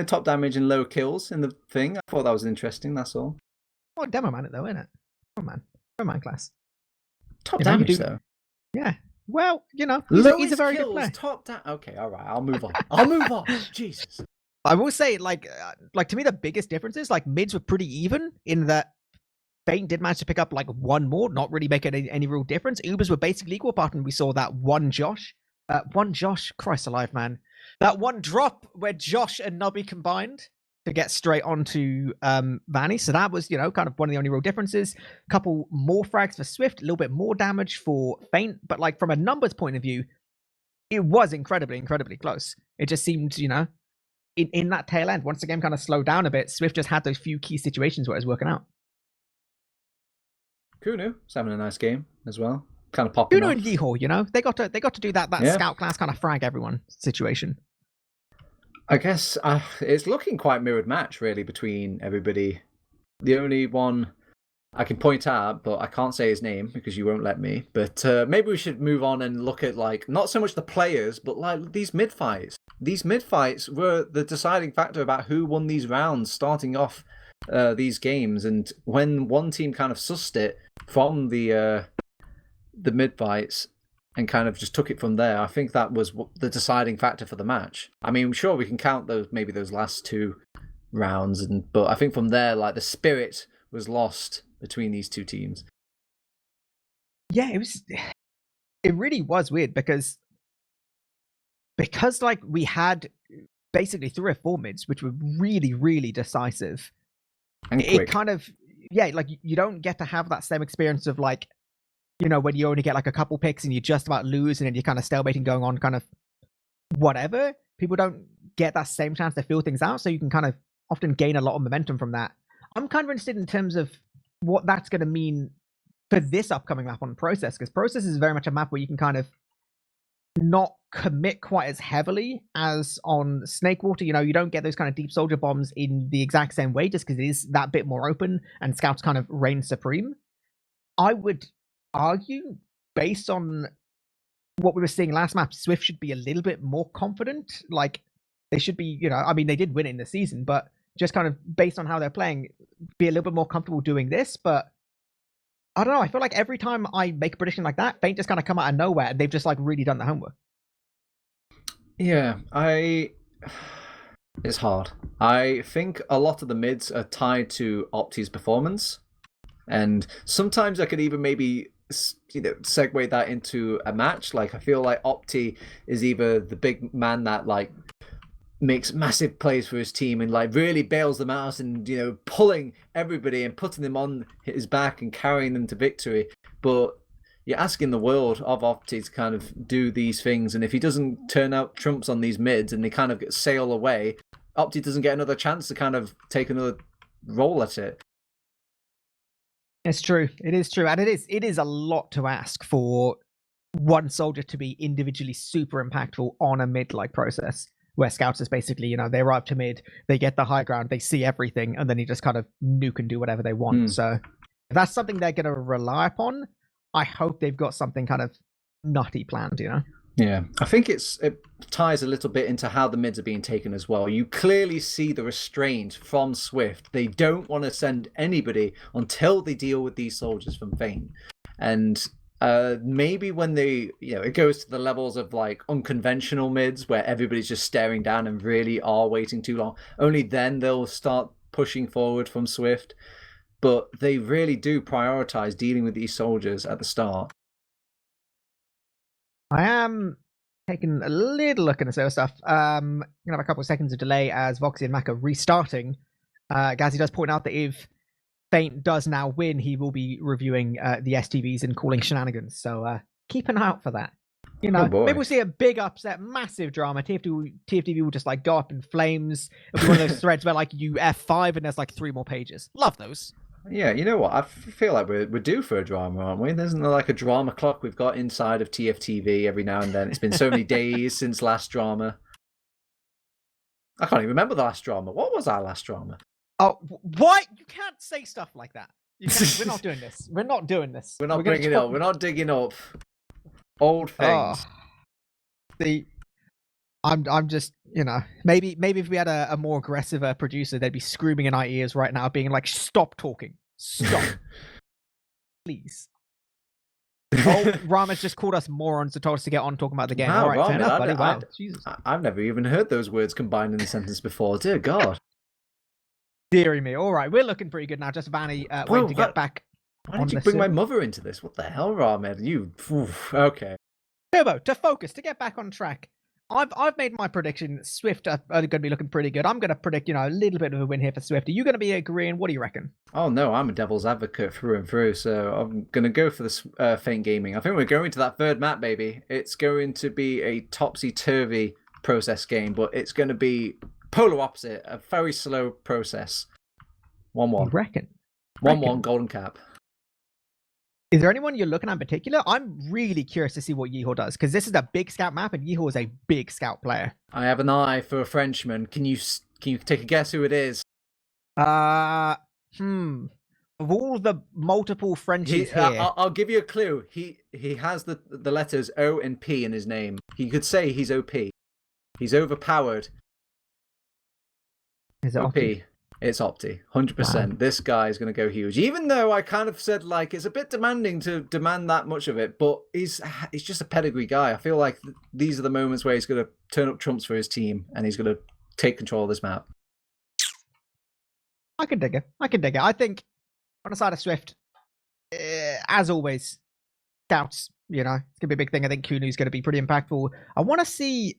top damage and low kills in the thing. I thought that was interesting. That's all. Oh, demo man it though, isn't it? Oh man, demo man class. Top damage though. Yeah. Well, he's a very kills, good player. Top down. Okay, all right. I'll move on. Jesus. I will say, like to me, the biggest difference is like mids were pretty even in that Feint did manage to pick up like one more, not really making any real difference. Ubers were basically equal, apart from we saw that one Josh, Christ alive, man. That one drop where Josh and Nubby combined to get straight onto Vanny. So that was, kind of one of the only real differences. A couple more frags for SVIFT, a little bit more damage for Feint. But like from a numbers point of view, it was incredibly, incredibly close. It just seemed, in that tail end, once the game kind of slowed down a bit, SVIFT just had those few key situations where it was working out. Kuno is having a nice game as well. Kind of popping Kuno and Yeehor, they got to do that scout class kind of frag everyone situation. I guess it's looking quite mirrored match really between everybody. The only one I can point out, but I can't say his name because you won't let me. But maybe we should move on and look at like not so much the players, but like these mid fights. These mid fights were the deciding factor about who won these rounds, starting off these games. And when one team kind of sussed it from the mid fights and kind of just took it from there, I think that was the deciding factor for the match. I mean, sure, we can count those last 2 rounds, but I think from there, like the spirit was lost between these 2 teams. Yeah, it really was weird because like we had basically 3 or 4 mids which were really, really decisive. And quick. It kind of, like you don't get to have that same experience of like, when you only get like a couple picks and you just about lose and then you're kind of stalemating going on kind of whatever. People don't get that same chance to feel things out, so you can kind of often gain a lot of momentum from that. I'm kind of interested in terms of what that's going to mean for this upcoming map on Process, because Process is very much a map where you can kind of not commit quite as heavily as on Snakewater. You know, you don't get those kind of deep soldier bombs in the exact same way just because it is that bit more open and scouts kind of reign supreme. I would argue, based on what we were seeing last map, Swift should be a little bit more confident. Like, they should be, you know, I mean, they did win it in the season, but just kind of based on how they're playing, be a little bit more comfortable doing this. But I don't know. I feel like every time I make a prediction like that, Feint just kind of come out of nowhere and they've just like really done the homework. Yeah, it's hard. I think a lot of the mids are tied to Opti's performance, and sometimes I could even maybe segue that into a match. Like, I feel like Opti is either the big man that like makes massive plays for his team and like really bails them out and, you know, pulling everybody and putting them on his back and carrying them to victory. But you're asking the world of Opti to kind of do these things, and if he doesn't turn out trumps on these mids and they kind of sail away, Opti doesn't get another chance to kind of take another roll at it. It's true. It is true. And it is a lot to ask for one soldier to be individually super impactful on a mid-like process, where scouts is basically, you know, they arrive to mid, they get the high ground, they see everything, and then you just kind of nuke and do whatever they want. So if that's something they're going to rely upon, I hope they've got something kind of nutty planned, you know? Yeah, I think it ties a little bit into how the mids are being taken as well. You clearly see the restraint from Swift. They don't want to send anybody until they deal with these soldiers from Feint. And maybe when they, you know, it goes to the levels of like unconventional mids where everybody's just staring down and really are waiting too long, only then they'll start pushing forward from Swift. But they really do prioritize dealing with these soldiers at the start. I am taking a little look at the server stuff. Gonna have a couple of seconds of delay as Voxy and Mac are restarting. Gazzy does point out that if Feint does now win, he will be reviewing the STVs and calling shenanigans. Keep an eye out for that. You know, maybe we'll see a big upset, massive drama. TFTV will just like go up in flames. It'll be one of those threads where like you F5 and there's like 3 more pages. Love those. Yeah, you know what? I feel like we're due for a drama, aren't we? Isn't there like a drama clock we've got inside of TFTV every now and then? It's been so many days since last drama. I can't even remember the last drama. What was our last drama? Oh, what? You can't say stuff like that. We're not doing this. We're not doing this. We're not bringing it up. We're not digging up old things. See, I'm just, you know, maybe if we had a more aggressive producer, they'd be screaming in our ears right now, being like, "Stop talking, stop, please." Oh, Rahmed just called us morons and told us to get on talking about the game. Wow, all right, Rahmed, turn up, buddy. Wow, Jesus. I've never even heard those words combined in a sentence before. Dear God. Deary me. All right, we're looking pretty good now. Just Vanny waiting to get back. Why did you bring my mother into this? What the hell, Rahmed? You, okay. Turbo, to focus, to get back on track. I've made my prediction. Swift are going to be looking pretty good. I'm going to predict, you know, a little bit of a win here for Swift. Are you going to be agreeing? What do you reckon? Oh no, I'm a devil's advocate through and through, so I'm going to go for this Feint Gaming. I think we're going to that third map, baby. It's going to be a topsy-turvy process game, but it's going to be polar opposite, a very slow process. 1-1. You reckon? 1-1 golden cap. Is there anyone you're looking at in particular? I'm really curious to see what Yeehor does, because this is a big scout map, and Yeehor is a big scout player. I have an eye for a Frenchman. Can you take a guess who it is? Of all the multiple Frenchies here, I'll give you a clue. He has the letters O and P in his name. He could say he's OP. He's overpowered. Is it OP? It's Opti, 100%. Wow. This guy is going to go huge. Even though I kind of said like it's a bit demanding to demand that much of it, but he's just a pedigree guy. I feel like these are the moments where he's going to turn up trumps for his team and he's going to take control of this map. I can dig it. I think on the side of Swift, as always, scouts. You know, it's going to be a big thing. I think Kunu's going to be pretty impactful. I want to see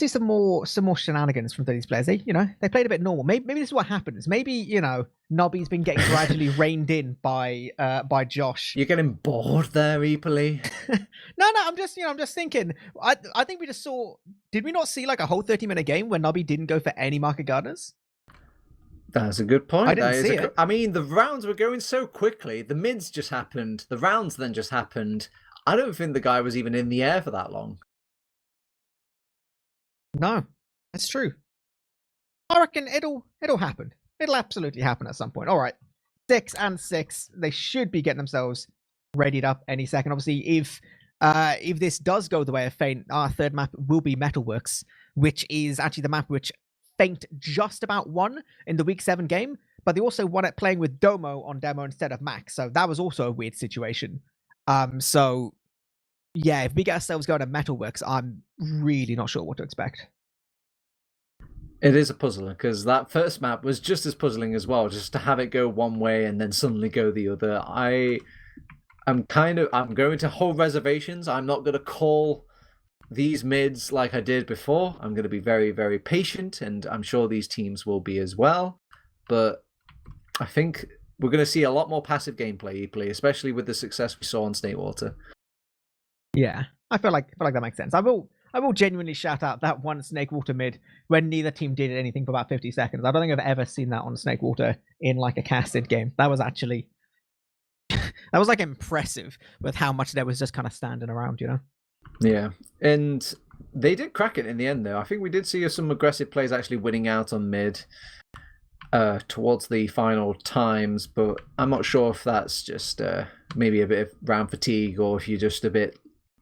some more shenanigans from these players. They played a bit normal. Maybe this is what happens. Maybe, you know, Nobby's been getting gradually reined in by Josh. You're getting bored there, eepily. No, I'm just thinking. I think we just saw. Did we not see like a whole 30-minute game where Nobby didn't go for any market gardeners? That's a good point. I didn't see it. I mean, the rounds were going so quickly. The mids just happened. The rounds then just happened. I don't think the guy was even in the air for that long. No, that's true. I reckon it'll happen. It'll absolutely happen at some point. All right, 6 and 6. They should be getting themselves readied up any second. Obviously, if this does go the way of Feint, our third map will be Metalworks, which is actually the map which Feint just about won in the Week 7 game, but they also won it playing with Domo on demo instead of Max, so that was also a weird situation. So, yeah, if we get ourselves going to Metalworks, I'm really not sure what to expect. It is a puzzler, because that first map was just as puzzling as well, just to have it go one way and then suddenly go the other. I'm going to hold reservations. I'm not going to call these mids like I did before. I'm going to be very, very patient, and I'm sure these teams will be as well. But I think we're going to see a lot more passive gameplay, eepily, especially with the success we saw on Snakewater. Yeah, I feel like that makes sense. I will genuinely shout out that one Snakewater mid when neither team did anything for about 50 seconds. I don't think I've ever seen that on Snakewater in like a casted game. That was actually that was like impressive with how much there was just kind of standing around, you know? Yeah, and they did crack it in the end, though. I think we did see some aggressive plays actually winning out on mid towards the final times, but I'm not sure if that's just maybe a bit of round fatigue, or if you're just a bit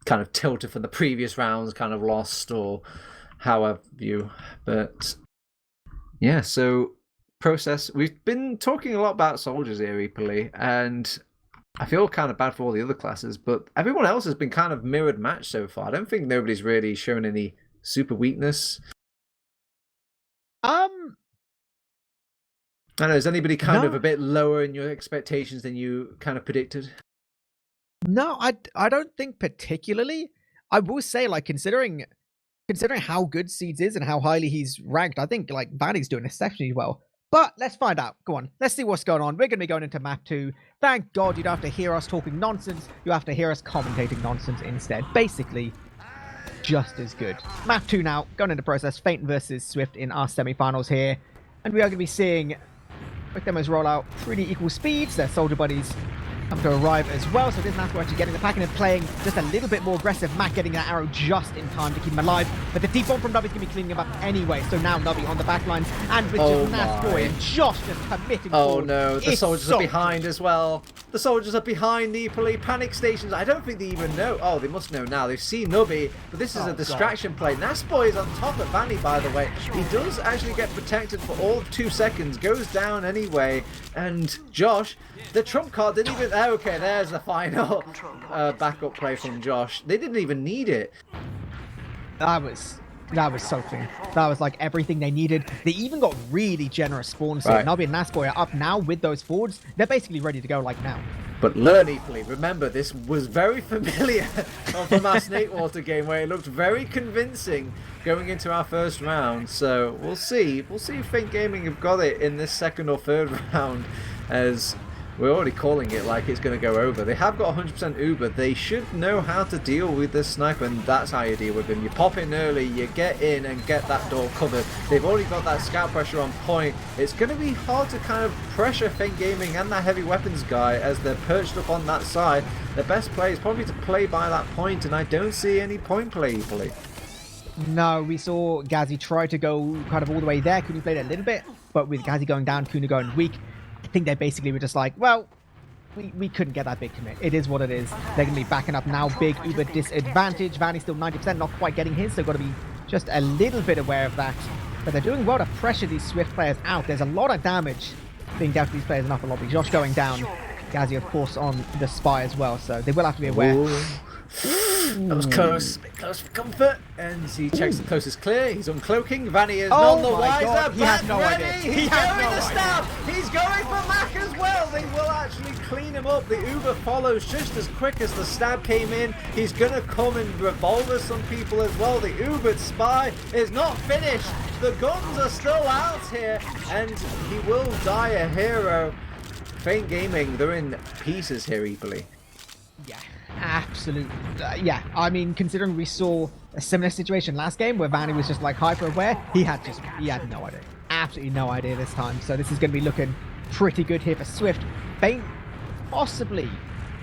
kind of tilted from the previous rounds, kind of lost, or however you. But yeah, so process. We've been talking a lot about soldiers here, eepily, and I feel kind of bad for all the other classes, but everyone else has been kind of mirrored match so far. I don't think nobody's really shown any super weakness. I don't know, is anybody kind of a bit lower in your expectations than you kind of predicted? No, I don't think particularly. I will say, like, considering how good Seeds is and how highly he's ranked, I think like Vanny's doing exceptionally well. But let's find out. Go on. Let's see what's going on. We're going to be going into map 2. Thank God you don't have to hear us talking nonsense. You have to hear us commentating nonsense instead. Basically, just as good. Map 2 now. Going into process. Feint versus SVIFT in our semi-finals here. And we are going to be seeing both demos roll out pretty equal speeds. Their soldier buddies come to arrive as well, so it is Nasco actually getting the pack and playing just a little bit more aggressive. Mac getting that arrow just in time to keep him alive, but the deep bomb from Nubby's going to be cleaning him up anyway, so now Nubby on the back line, and with just Nasco and Josh just committing forward. No, the soldiers are behind as well. The soldiers are behind the eepily. Panic stations, I don't think they even know. Oh, they must know now. They've seen Nubby, but this is a distraction play. Nasboy is on top of Vanny, by the way. He does actually get protected for all of 2 seconds, goes down anyway, and Josh, the trump card didn't even... Okay, there's the final backup play from Josh. They didn't even need it. That was so clean. That was like everything they needed. They even got really generous spawns here. Right. Nubby and Nasboy are up now with those forwards. They're basically ready to go like now. But learn eepily. Remember, this was very familiar from our Snakewater game, where it looked very convincing going into our first round. So we'll see. We'll see if Feint Gaming have got it in this second or third round, as we're already calling it like it's going to go over. They have got 100% Uber. They should know how to deal with this sniper, and that's how you deal with him. You pop in early, you get in and get that door covered. They've already got that scout pressure on point. It's going to be hard to kind of pressure Feint Gaming and that heavy weapons guy as they're perched up on that side. The best play is probably to play by that point, and I don't see any point play eepily. No, we saw Ghazi try to go kind of all the way there. Kuna played it a little bit, but with Ghazi going down, Kuna going weak, I think they basically were just like, well, we couldn't get that big commit. It is what it is. They're going to be backing up now. Big Uber disadvantage. Vanny's still 90%, not quite getting his, so got to be just a little bit aware of that. But they're doing well to pressure these SVIFT players out. There's a lot of damage being dealt to these players in upper lobby. Josh going down. Ghazi, of course, on the spy as well, so they will have to be aware. Ooh. That was close, a bit close for comfort, and he checks the closest clear. He's uncloaking. Vanny is none the wiser. He has no idea. He's going the stab. He's going for Mac as well. They will actually clean him up. The Uber follows just as quick as the stab came in. He's going to come and revolver some people as well. The Ubered spy is not finished. The guns are still out here, and he will die a hero. Feint Gaming, they're in pieces here, eepily. Yeah. Absolute, yeah. I mean, considering we saw a similar situation last game where Vanny was just like hyper aware, he had no idea, absolutely no idea this time. So this is going to be looking pretty good here for SVIFT. Feint possibly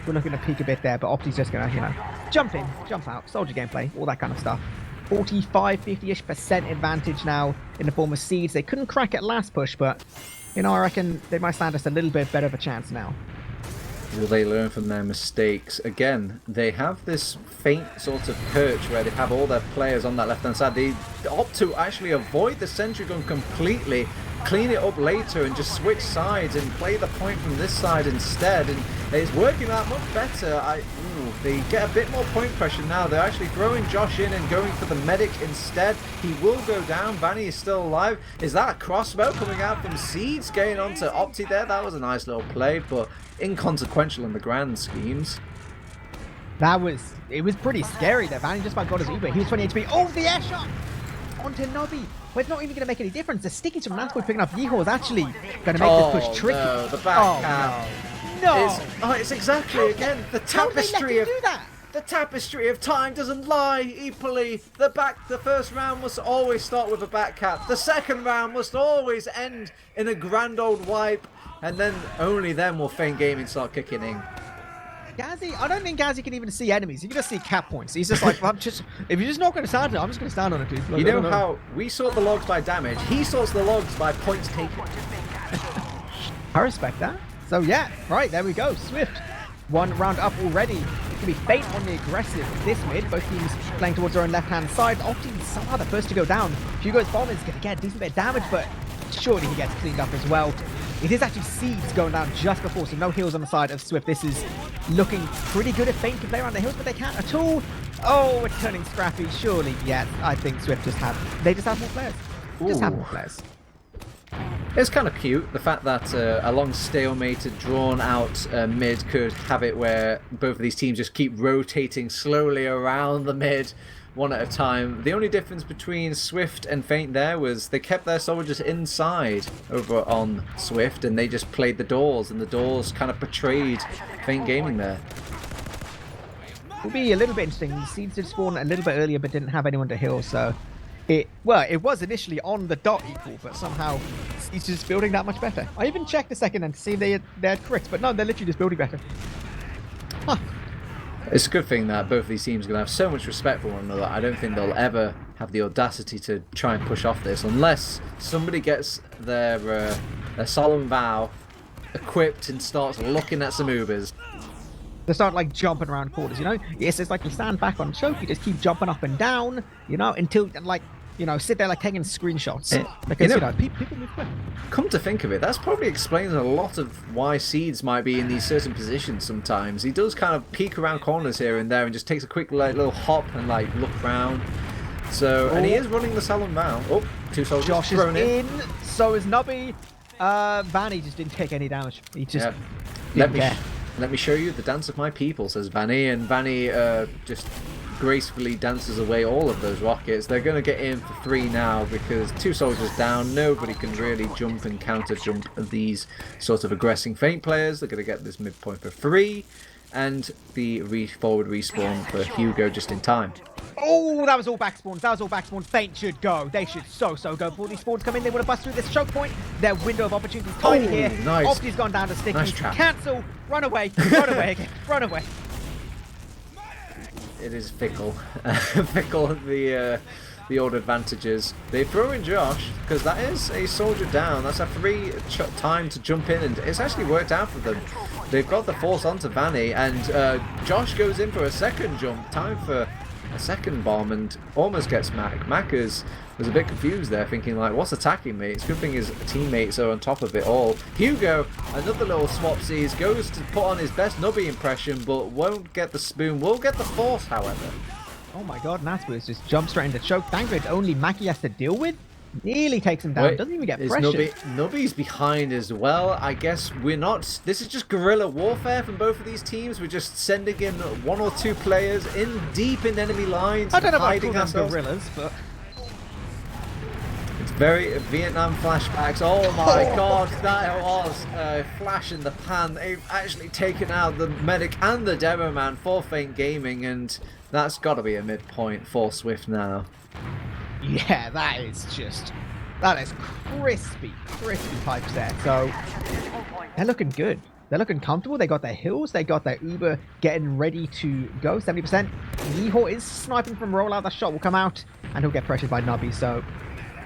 we're looking to peak a bit there, but Opti's just going to, jump in, jump out, soldier gameplay, all that kind of stuff. 45, 50-ish% advantage now in the form of seeds. They couldn't crack it last push, but, I reckon they might stand us a little bit better of a chance now. Will they learn from their mistakes? Again, they have this faint sort of perch where they have all their players on that left-hand side. They opt to actually avoid the sentry gun completely, clean it up later and just switch sides and play the point from this side instead, and it's working out much better. They get a bit more point pressure now. They're actually throwing Josh in and going for the medic instead. He will go down. Vanny is still alive. Is that a crossbow coming out from Seeds getting onto Opti there? That was a nice little play, but inconsequential in the grand schemes. It was pretty scary there. Vanny just about got his Uber. He was 20 HP. Oh, the air shot onto Nobby. But it's not even going to make any difference. The stickies from Nasco picking up Yeehaw is actually going to make this push tricky. No, the back cap. No. It's exactly again the tapestry of that? The tapestry of time doesn't lie. Eepily, the first round must always start with a back cap. The second round must always end in a grand old wipe, and then only then will Feint Gaming start kicking in. Gazzy, I don't think Gazzy can even see enemies. He can just see cap points. He's just like, if you're just not going to stand on it, I'm just going to stand on it, dude. Like, you know how we sort the logs by damage, he sorts the logs by points taken. I respect that. So yeah, right, there we go. Swift, one round up already. It can be Feint on the aggressive this mid. Both teams playing towards their own left-hand side. Opti somehow the first to go down. Hugo's bomb is going to get a decent bit of damage, but surely he gets cleaned up as well. It is actually Seeds going down just before, so no heals on the side of Swift. This is looking pretty good if Feint can play around the hills, but they can't at all. Oh, it's turning scrappy. Surely, yeah, I think Swift just have more players. Just have more players. It's kind of cute, the fact that a long stalemated, drawn-out mid could have it where both of these teams just keep rotating slowly around the mid, one at a time. The only difference between Swift and Feint there was they kept their soldiers inside over on Swift, and they just played the doors, and the doors kind of portrayed Feint Gaming there. Will be a little bit interesting. The Seeds did spawn a little bit earlier, but didn't have anyone to heal, so it was initially on the dot equal, but somehow it's just building that much better. I even checked a second and to see if they had crits, but no, they're literally just building better. Huh. It's a good thing that both of these teams are going to have so much respect for one another. I don't think they'll ever have the audacity to try and push off this unless somebody gets their solemn vow equipped and starts looking at some Ubers. They start like jumping around corners, Yes, it's like you stand back on choke, you just keep jumping up and down, until like, sit there like taking screenshots. Because, people move quick. Come to think of it, that's probably explains a lot of why Seeds might be in these certain positions sometimes. He does kind of peek around corners here and there and just takes a quick little hop and look around. So, and he is running the Solemn Vow. Oh, two soldiers Josh thrown is in. So is Nubby. Vanny just didn't take any damage. He just didn't care. Let me show you the dance of my people, says Vanny, and Vanny just gracefully dances away all of those rockets. They're going to get in for 3 now because 2 soldiers down. Nobody can really jump and counter jump these sort of aggressing Feint players. They're going to get this midpoint for 3 and the forward respawn for Hugo just in time. Oh, that was all back spawns. Feint should go. They should so go. Before these spawns come in, they want to bust through this choke point. Their window of opportunity is tiny here. Nice. Opti's gone down to sticky. Nice trap. Cancel. Run away. Run away again. Run away. It is fickle. Fickle, the old advantages. They throw in Josh, because that is a soldier down. That's a 3 time to jump in, and it's actually worked out for them. They've got the force onto Vanny, and Josh goes in for a second jump. Time for a second bomb, and almost gets Mac. Mac was a bit confused there, thinking like, what's attacking me? It's a good thing his teammates are on top of it all. Hugo, another little swapsies, goes to put on his best Nubby impression, but won't get the spoon. Will get the force, however. Oh my god, Nasbus just jumps straight into choke. Thankfully, only Mackie has to deal with. Nearly takes him down. Wait, doesn't even get pressure. Nubby's behind as well. I guess we're not. This is just guerrilla warfare from both of these teams. We're just sending in 1 or 2 players in deep in enemy lines. I don't know about hiding ourselves. gorillas, but it's very Vietnam flashbacks. Oh my god, that was a flash in the pan. They've actually taken out the medic and the demo man for Feint Gaming, and that's got to be a midpoint for Swift now. yeah, that is crispy pipes there. So they're looking good. They're looking comfortable. They got their hills. They got their Uber getting ready to go. 70%. Yeehor is sniping from rollout. That shot will come out, and he'll get pressured by Nubby. So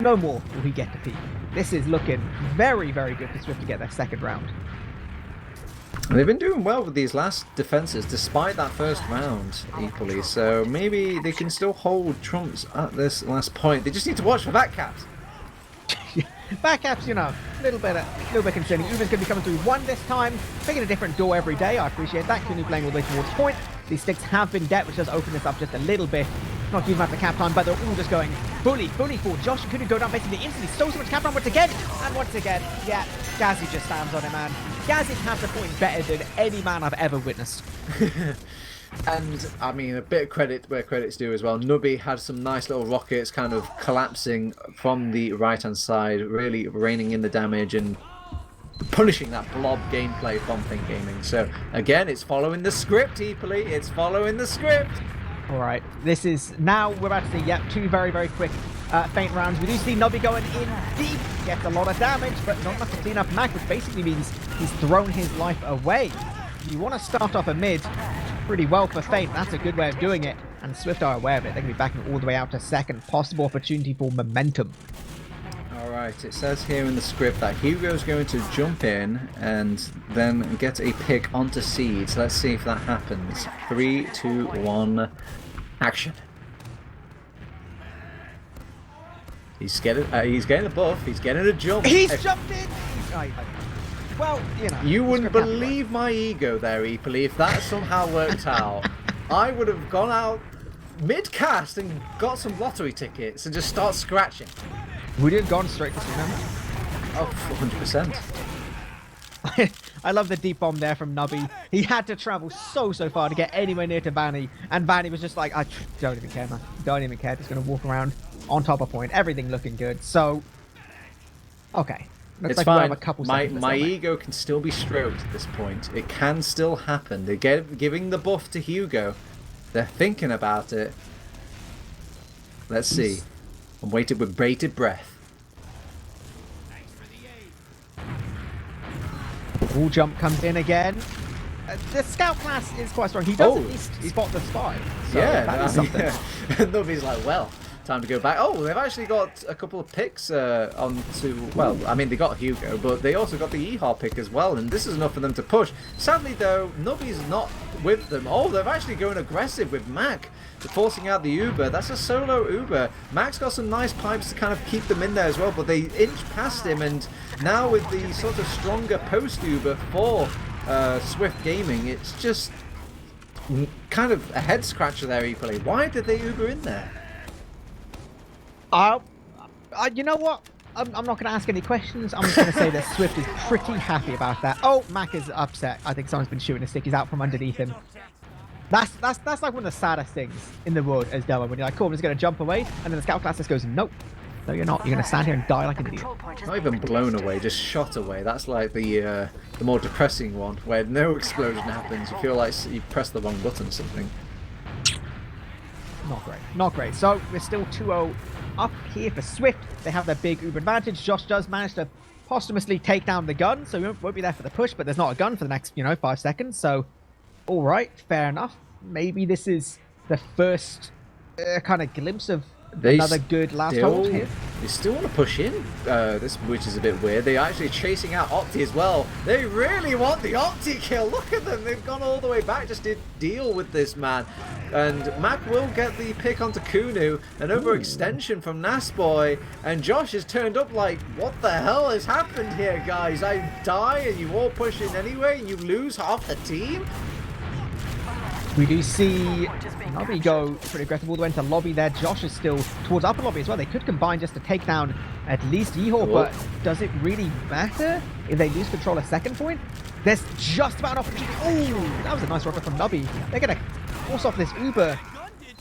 no more will he get to peek. This is looking very, very good for Swift to get their second round. They've been doing well with these last defenses, despite that first round, equally. So maybe they can still hold trumps at this last point. They just need to watch for back caps. Backcaps, you know, a little bit concerning. Uber's going to be coming through one this time, picking a different door every day. I appreciate that. Kunu playing all the way towards point. These sticks have been dead, which does open this up just a little bit. Not huge amount of cap time, but they're all just going fully for Josh and Kunu go down basically instantly. So much cap time once again, yeah, Gazzy just stands on it, man. Gazzy has the point better than any man I've ever witnessed. And, I mean, a bit of credit where credit's due as well. Nubby had some nice little rockets kind of collapsing from the right-hand side, really reining in the damage and punishing that blob gameplay from Think Gaming. So, again, it's following the script, eepily. It's following the script. All right, this is now we're about to see, yep, two very, very quick faint rounds. We do see Nubby going in deep, gets a lot of damage, but not enough to clean up Mac, which basically means he's thrown his life away. You want to start off a mid pretty well for Feint. That's a good way of doing it, and Swift are aware of it. They're going to be backing all the way out to second. Possible opportunity for momentum. Alright, it says here in the script that Hugo's going to jump in and then get a pick onto seeds. Let's see if that happens. 3, 2, 1, action. He's getting a buff, he's getting a jump. He's jumped in! Well, you know. You wouldn't believe my ego there, eepily, if that somehow worked out. I would have gone out mid-cast and got some lottery tickets and just start scratching. Would you have gone straight to Tsunami? Oh, 100%. I love the deep bomb there from Nubby. He had to travel so far to get anywhere near to Vanny, and Vanny was just like, I don't even care, man. Don't even care. Just going to walk around on top of point. Everything looking good. So, okay. Looks it's like fine. We have a couple my ego can still be stroked at this point. It can still happen. They're giving the buff to Hugo. They're thinking about it. Let's see. I'm waiting with bated breath. Wall jump comes in again. The scout class is quite strong. He does at least spot the spy. So yeah, that is something. Yeah. Nobody's like, well, time to go back. Oh, they've actually got a couple of picks onto... Well, I mean, they got Hugo, but they also got the Ehar pick as well, and this is enough for them to push. Sadly, though, Nubby's not with them. Oh, they're actually going aggressive with Mac, forcing out the Uber. That's a solo Uber. Mac's got some nice pipes to kind of keep them in there as well, but they inch past him, and now with the sort of stronger post-Uber for Swift Gaming, it's just kind of a head-scratcher there, equally. Why did they Uber in there? You know what? I'm not going to ask any questions. I'm just going to say that Swift is pretty happy about that. Oh, Mac is upset. I think someone's been shooting a stick. He's out from underneath him. That's like one of the saddest things in the world as Delma, when you're like, cool, I'm just going to jump away, and then the scout class just goes, nope. No, you're not. You're going to stand here and die like an idiot. Not even blown away, just shot away. That's like the more depressing one, where no explosion happens. You feel like you pressed the wrong button or something. Not great. Not great. So we're still 2-0 up here for Swift. They have their big Uber advantage. Josh does manage to posthumously take down the gun, so he won't be there for the push, but there's not a gun for the next, 5 seconds. So, all right, fair enough. Maybe this is the first kind of glimpse of another good last hold here. They still want to push in, which is a bit weird. They're actually chasing out Opti as well. They really want the Opti kill. Look at them. They've gone all the way back just to deal with this man. And Mac will get the pick onto Kunu. An overextension from Nasboy. And Josh has turned up like, what the hell has happened here, guys? I die and you all push in anyway and you lose half the team? We do see Nobby go pretty aggressive all the way into lobby there. Josh is still towards upper lobby as well. They could combine just to take down at least Ehor, but does it really matter if they lose control a second point? There's just about an opportunity. Oh, that was a nice rocket from Nobby. They're going to force off this Uber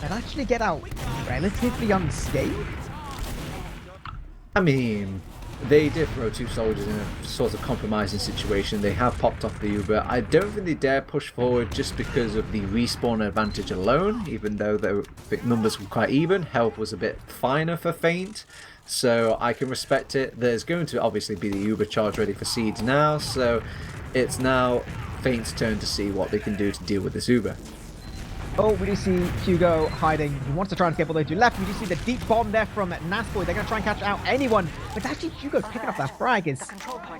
and actually get out relatively unscathed. I mean, they did throw 2 soldiers in a sort of compromising situation. They have popped off the Uber. I don't think they dare push forward just because of the respawn advantage alone, even though the numbers were quite even. Health was a bit finer for Feint, so I can respect it. There's going to obviously be the Uber charge ready for seeds now, so it's now Feint's turn to see what they can do to deal with this Uber. Oh, we do see Hugo hiding. He wants to try and get all the way to left. We do see the deep bomb there from Nasboy. They're going to try and catch out anyone. But actually, Hugo picking up that frag is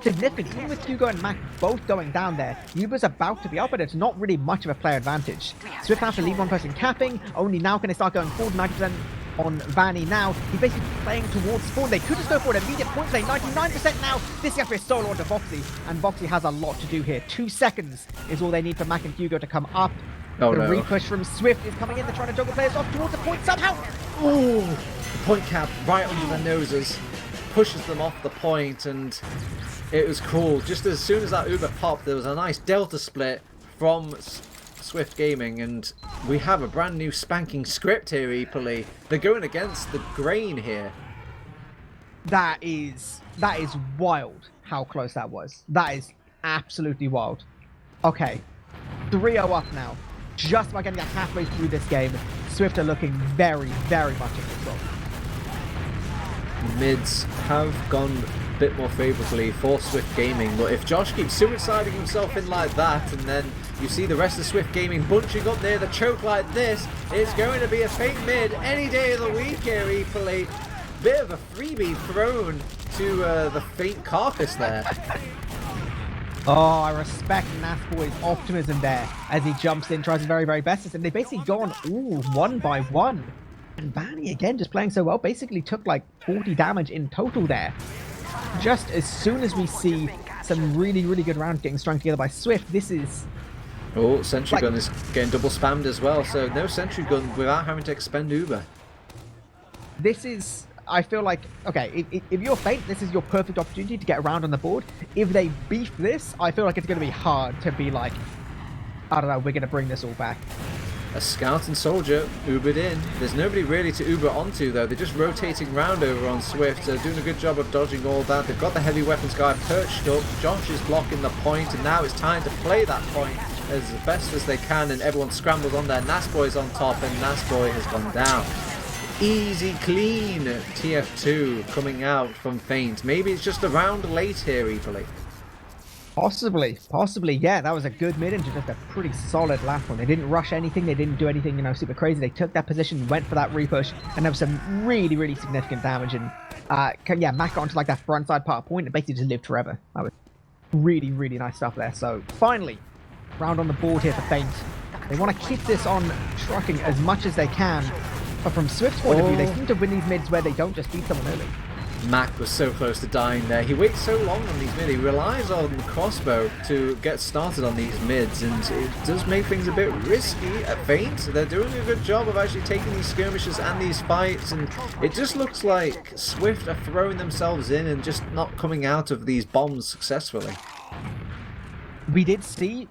significant. Even with Hugo and Mac both going down there, Uber's about to be up, but it's not really much of a player advantage. Swift has to leave one person capping. Only now can they start going forward. 90% on Vanny now. He's basically playing towards spawn. They could just go for an immediate point play. 99% now. This is a solo onto Voxy, and Voxy has a lot to do here. 2 seconds is all they need for Mac and Hugo to come up. Oh, the no. Repush from Swift is coming in. They're trying to juggle players off towards the point somehow. Ooh, the point cap right under their noses, pushes them off the point, and it was cool. Just as soon as that Uber popped, there was a nice delta split from Swift Gaming, and we have a brand new spanking script here, eepily. They're going against the grain here. That is wild how close that was. That is absolutely wild. Okay, 3-0 up now. Just about getting halfway through this game. Swift are looking very, very much in control. Mids have gone a bit more favourably for Swift Gaming, but if Josh keeps suiciding himself in like that, and then you see the rest of Swift Gaming bunching up near the choke like this, it's going to be a Feint mid any day of the week here, eepily. Bit of a freebie thrown to the Feint carcass there. Oh, I respect Nasboy's optimism there as he jumps in, tries his very, very best, and they basically go on, ooh, 1 by 1. And Vanny, again, just playing so well, basically took like 40 damage in total there. Just as soon as we see some really, really good rounds getting strung together by Swift, this is... Oh, Sentry Gun is getting double spammed as well, so no Sentry Gun without having to expend Uber. This is... I feel like, okay, if you're Feint, this is your perfect opportunity to get around on the board. If they beef this, I feel like it's going to be hard to be like, I don't know, we're going to bring this all back. A Scout and Soldier Ubered in. There's nobody really to Uber onto, though. They're just rotating round over on Swift. They're doing a good job of dodging all that. They've got the heavy weapons guy perched up. Josh is blocking the point, and now it's time to play that point as best as they can, and everyone scrambles on there. Nasboy's on top, and Nasboy has gone down. Easy, clean TF2 coming out from Feint. Maybe it's just a round late here, eepily. Possibly, yeah. That was a good mid and just a pretty solid last one. They didn't rush anything. They didn't do anything, you know, super crazy. They took that position, went for that repush, and there was some really, really significant damage. And yeah, Mac got onto like that front side part of point and basically just lived forever. That was really, really nice stuff there. So finally, round on the board here for Feint. They want to keep this on trucking as much as they can. But from Swift's point of view, they seem to win these mids where they don't just beat someone early. Mac was so close to dying there. He waits so long on these mid. He relies on crossbow to get started on these mids, and it does make things a bit risky at Feint. They're doing a good job of actually taking these skirmishes and these fights, and it just looks like Swift are throwing themselves in and just not coming out of these bombs successfully. We did see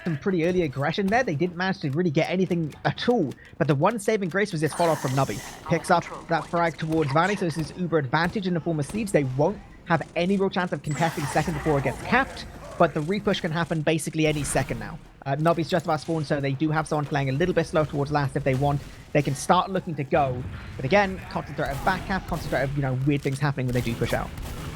some pretty early aggression there. They didn't manage to really get anything at all. But the one saving grace was this follow-up from Nubby. Picks up that frag towards Vanny, so this is Uber advantage in the form of Siege. They won't have any real chance of contesting second before it gets capped, but the repush can happen basically any second now. Nubby's just about spawned, so they do have someone playing a little bit slow towards last if they want. They can start looking to go. But again, concentrate of back cap, concentrate of, you know, weird things happening when they do push out.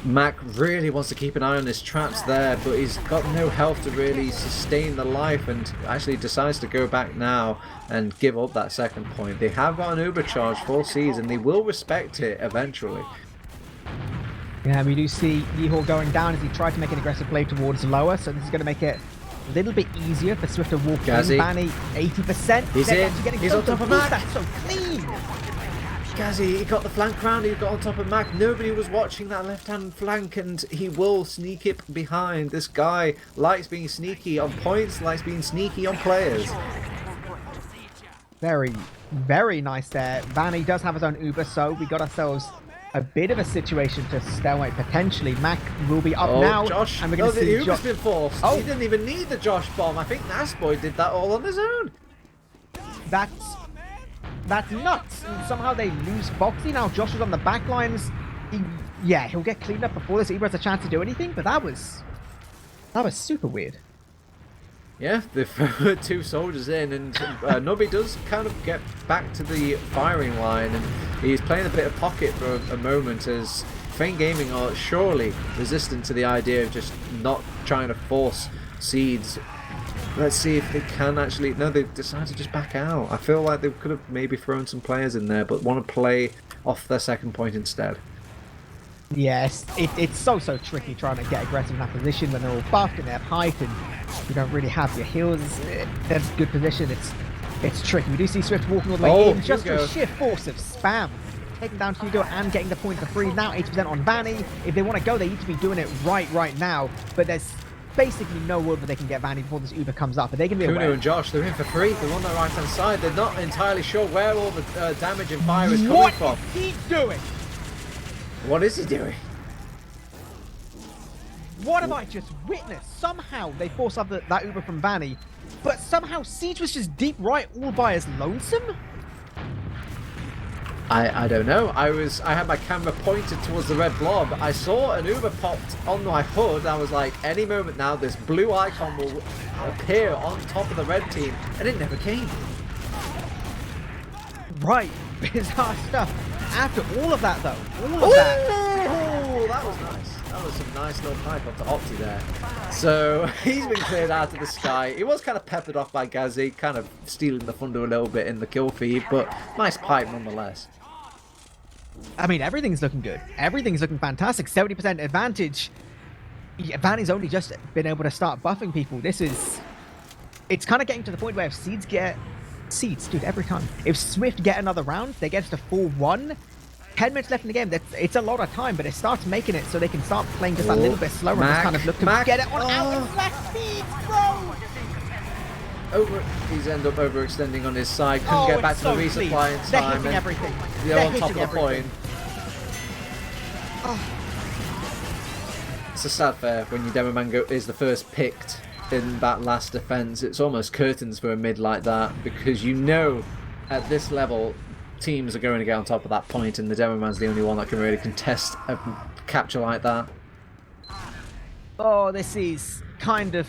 Mac really wants to keep an eye on his traps there, but he's got no health to really sustain the life, and actually decides to go back now and give up that second point. They have got an Uber charge for Seas, and they will respect it eventually. Yeah, we do see Yeehor going down as he tried to make an aggressive play towards lower, so this is going to make it a little bit easier for Swift to walk in. Vanny, 80%. He's in. He's on top of Mac. That's so clean. Gazzy, he got the flank round, he got on top of Mac. Nobody was watching that left-hand flank, and he will sneak it behind. This guy likes being sneaky on points, likes being sneaky on players. Very, very nice there. Vanny does have his own Uber, so we got ourselves a bit of a situation to stalemate potentially. Mac will be up now. Josh. And we're going to see the Uber's been forced. Oh. He didn't even need the Josh bomb. I think Nasboy did that all on his own. That's nuts. And somehow they lose Foxy. Now Josh is on the back lines. He'll get cleaned up before this Uber has a chance to do anything, but that was super weird. Yeah, they throw 2 soldiers in, and Nubby does kind of get back to the firing line, and he's playing a bit of pocket for a moment as Feint Gaming are surely resistant to the idea of just not trying to force Seeds. Let's see if they can actually... No, they've decided to just back out. I feel like they could have maybe thrown some players in there, but want to play off their second point instead. Yes, it's so tricky trying to get aggressive in that position when they're all buffed and they have height and you don't really have your heals. That's a good position. It's tricky. We do see Swift walking all the way in just for sheer force of spam. Taking down Hugo and getting the point for free. Now 80% on Vanny. If they want to go, they need to be doing it right now. But there's basically no word that they can get Vanny before this Uber comes up. Are they going to be aware? Kuno and Josh, they're in for free. They're on their right-hand side. They're not entirely sure where all the damage and fire is coming from. What is he doing? What is he doing? What have I just witnessed? Somehow they force up that Uber from Vanny, but somehow Siege was just deep right all by his lonesome? I don't know. I had my camera pointed towards the red blob. I saw an Uber popped on my HUD. I was like, any moment now this blue icon will appear on top of the red team, and it never came. Right, bizarre stuff. After all of that though, that was nice. That was some nice little pipe up to Opti there. So he's been cleared out of the sky. He was kind of peppered off by Gazzy, kind of stealing the thunder a little bit in the kill feed, but nice pipe nonetheless. I mean, everything's looking good. Everything's looking fantastic. 70% advantage. Vanny's only just been able to start buffing people. It's kind of getting to the point where if Seeds, dude, every time. If Swift get another round, they get to 4-1. 10 minutes left in the game. It's a lot of time, but it starts making it so they can start playing just a little bit slower and just kind of look to get it on out. Seeds, bro! He's ended up overextending on his side. Couldn't get back to the resupply in time. They're hitting everything. They're on top of the point. It's a sad fare when your demo man is the first picked in that last defense. It's almost curtains for a mid like that, because you know at this level teams are going to get on top of that point, and the demo man's the only one that can really contest a capture like that. Oh, this is kind of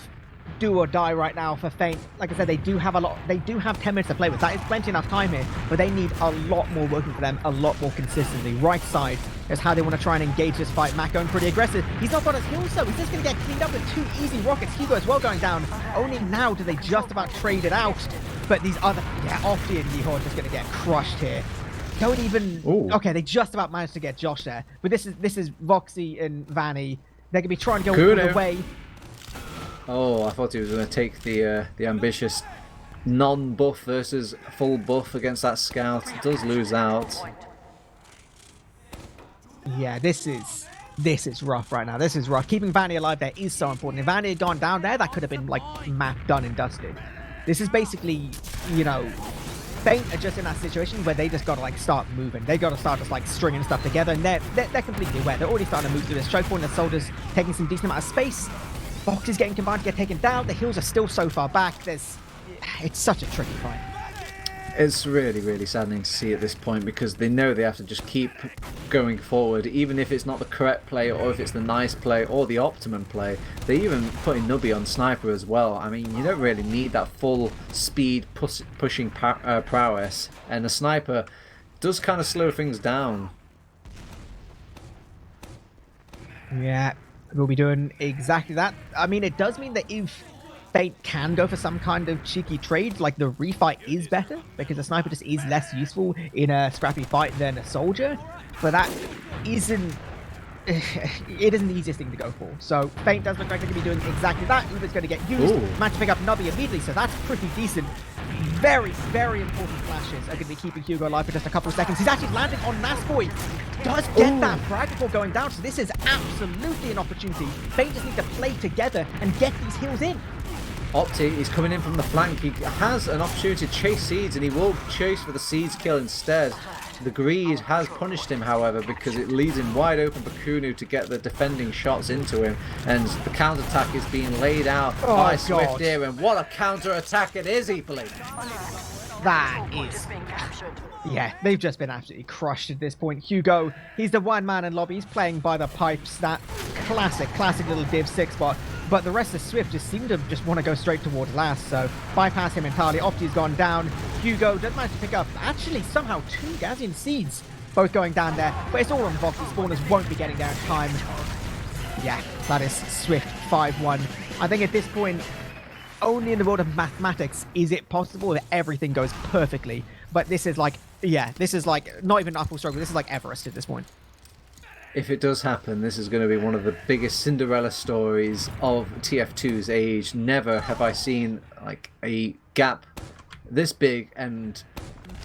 do or die right now for Feint. Like I said, they do have 10 minutes to play with. That is plenty enough time here, but they need a lot more working for them, a lot more consistently. Right side is how they want to try and engage this fight. Mac going pretty aggressive. He's not got his heals though. He's just going to get cleaned up with 2 easy rockets. Hugo as well going down. Only now do they just about trade it out. But these other, Opti and Yeehaw are just going to get crushed here. Don't even... Ooh. Okay, they just about managed to get Josh there. But this is Voxy and Vanny. They're going to be trying to go all the way. Oh, I thought he was going to take the ambitious non-buff versus full buff against that scout. Does lose out. Yeah, this is rough right now. This is rough. Keeping Vanny alive there is so important. If Vanny had gone down there, that could have been like map done and dusted. This is basically, you know, Feint are just in that situation where they just got to like start moving. They got to start just like stringing stuff together, and they're completely aware. They're already starting to move through this choke point. The soldiers taking some decent amount of space. Fox is getting combined to get taken down. The heals are still so far back. It's such a tricky fight. It's really, really saddening to see at this point, because they know they have to just keep going forward, even if it's not the correct play, or if it's the nice play, or the optimum play. They even put in Nubby on Sniper as well. I mean, you don't really need that full speed pushing prowess, and the Sniper does kind of slow things down. Yeah, we'll be doing exactly that. I mean, it does mean that if Feint can go for some kind of cheeky trade, like the refight is better, because the Sniper just is less useful in a scrappy fight than a soldier, but that isn't the easiest thing to go for. So Feint does look like they're going to be doing exactly that. Uber's going to get used. Managed to pick up Nubby immediately, so that's pretty decent. Very, very important flashes are going to be keeping Hugo alive for just a couple of seconds. He's actually landed on Nasboy. Does get that frag before going down, so this is absolutely an opportunity. Feint just need to play together and get these heals in. Opti is coming in from the flank. He has an opportunity to chase Seeds, and he will chase for the Seeds kill instead. The greed has punished him, however, because it leaves him wide open for Kunu to get the defending shots into him, and the counter-attack is being laid out by Swift here, and what a counter-attack it is, eepily. That is... Yeah, they've just been absolutely crushed at this point. Hugo, he's the one man in lobby. He's playing by the pipes. That classic little Div 6 spot. But the rest of Swift just seem to just want to go straight towards last, so bypass him entirely. Opti's gone down. Hugo does manage to pick up, actually, somehow 2 Gazian Seeds both going down there. But it's all on Vox. The spawners won't be getting there in time. Yeah, that is Swift 5-1. I think at this point, only in the world of mathematics is it possible that everything goes perfectly. But this is like, yeah, this is like not even uphill struggle. This is like Everest at this point. If it does happen, this is going to be one of the biggest Cinderella stories of TF2's age. Never have I seen like a gap this big and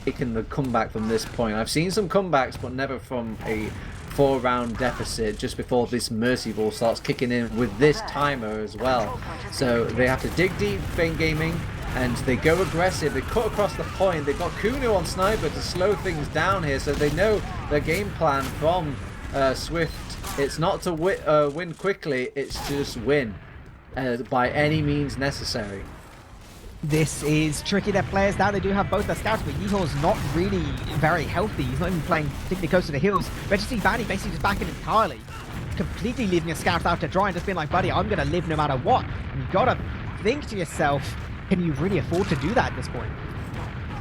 taken the comeback from this point. I've seen some comebacks, but never from a 4-round deficit just before this Mercy Ball starts kicking in with this timer as well. So they have to dig deep, Feint Gaming, and they go aggressive. They cut across the point. They've got Kuno on Sniper to slow things down here, so they know their game plan from SVIFT. It's not to win quickly, it's to just win by any means necessary. This is tricky. Their players now, they do have both their scouts, but Yeehaw's not really very healthy. He's not even playing particularly close to the hills. But you see Vanny basically just backing entirely, completely leaving a scout out to dry and just being like, buddy, I'm going to live no matter what. And you've got to think to yourself, can you really afford to do that at this point?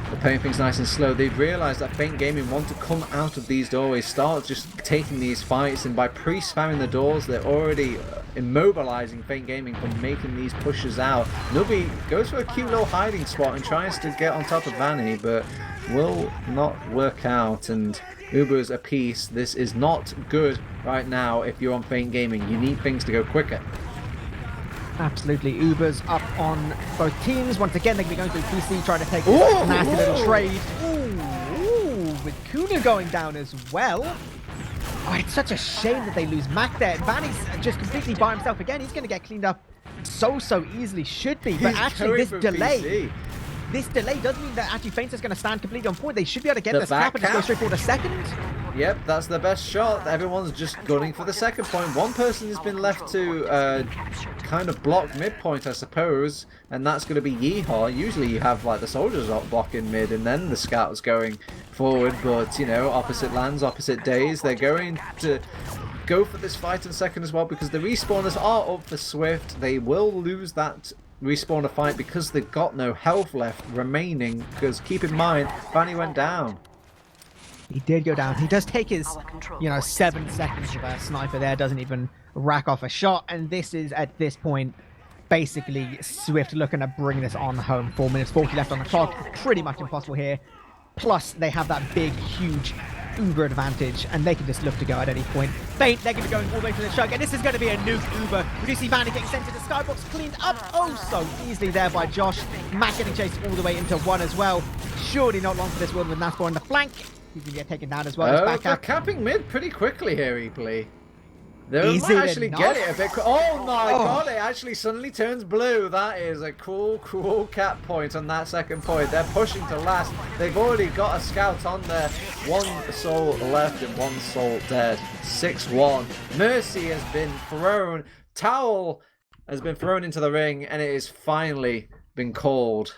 They're playing things nice and slow. They've realised that Feint Gaming want to come out of these doorways, start just taking these fights, and by pre-spamming the doors, they're already immobilising Feint Gaming from making these pushes out. Nubby goes for a cute little hiding spot and tries to get on top of Vanny, but will not work out, and Uber's a piece. This is not good right now if you're on Feint Gaming. You need things to go quicker. Absolutely. Uber's up on both teams. Once again, they're going to be going through PC, trying to take this nasty little trade. Ooh, with Kuna going down as well. Oh, it's such a shame that they lose Mac there. Vanny's just completely by himself again. He's going to get cleaned up so easily, should be. But actually, this delay does mean that actually Feint's is going to stand completely on point. They should be able to get this cap and just go straight for the second. Yep, that's the best shot. Everyone's just gunning for the second point. One person has been left to kind of block midpoint, I suppose, and that's going to be Yeehaw. Usually you have like the soldiers blocking mid and then the scouts going forward, but you know, opposite lands, opposite days. They're going to go for this fight in second as well because the respawners are up for SVIFT. They will lose that respawner fight because they've got no health left remaining, because keep in mind, Vanny went down. He did go down. He does take his, 7 seconds of a sniper there, doesn't even rack off a shot, and this is, at this point, basically SVIFT looking to bring this on home. 4 minutes 40 left on the clock. Pretty much impossible here. Plus, they have that big, huge Uber advantage, and they can just look to go at any point. Feint, they're going to be going all the way to the chug, and this is going to be a nuke Uber. We do see Vanny getting sent to the skybox, cleaned up so easily there by Josh. Mac getting chased all the way into one as well. Surely not long for this one with Naspo on the flank. He's going to get taken down as well. They're capping mid pretty quickly here, eepily. They might actually get it a bit. Oh my god, it actually suddenly turns blue. That is a cool cap point on that second point. They're pushing to last. They've already got a scout on there. 1 soul left and 1 soul dead. 6-1. Mercy has been thrown. Towel has been thrown into the ring, and it is finally been called.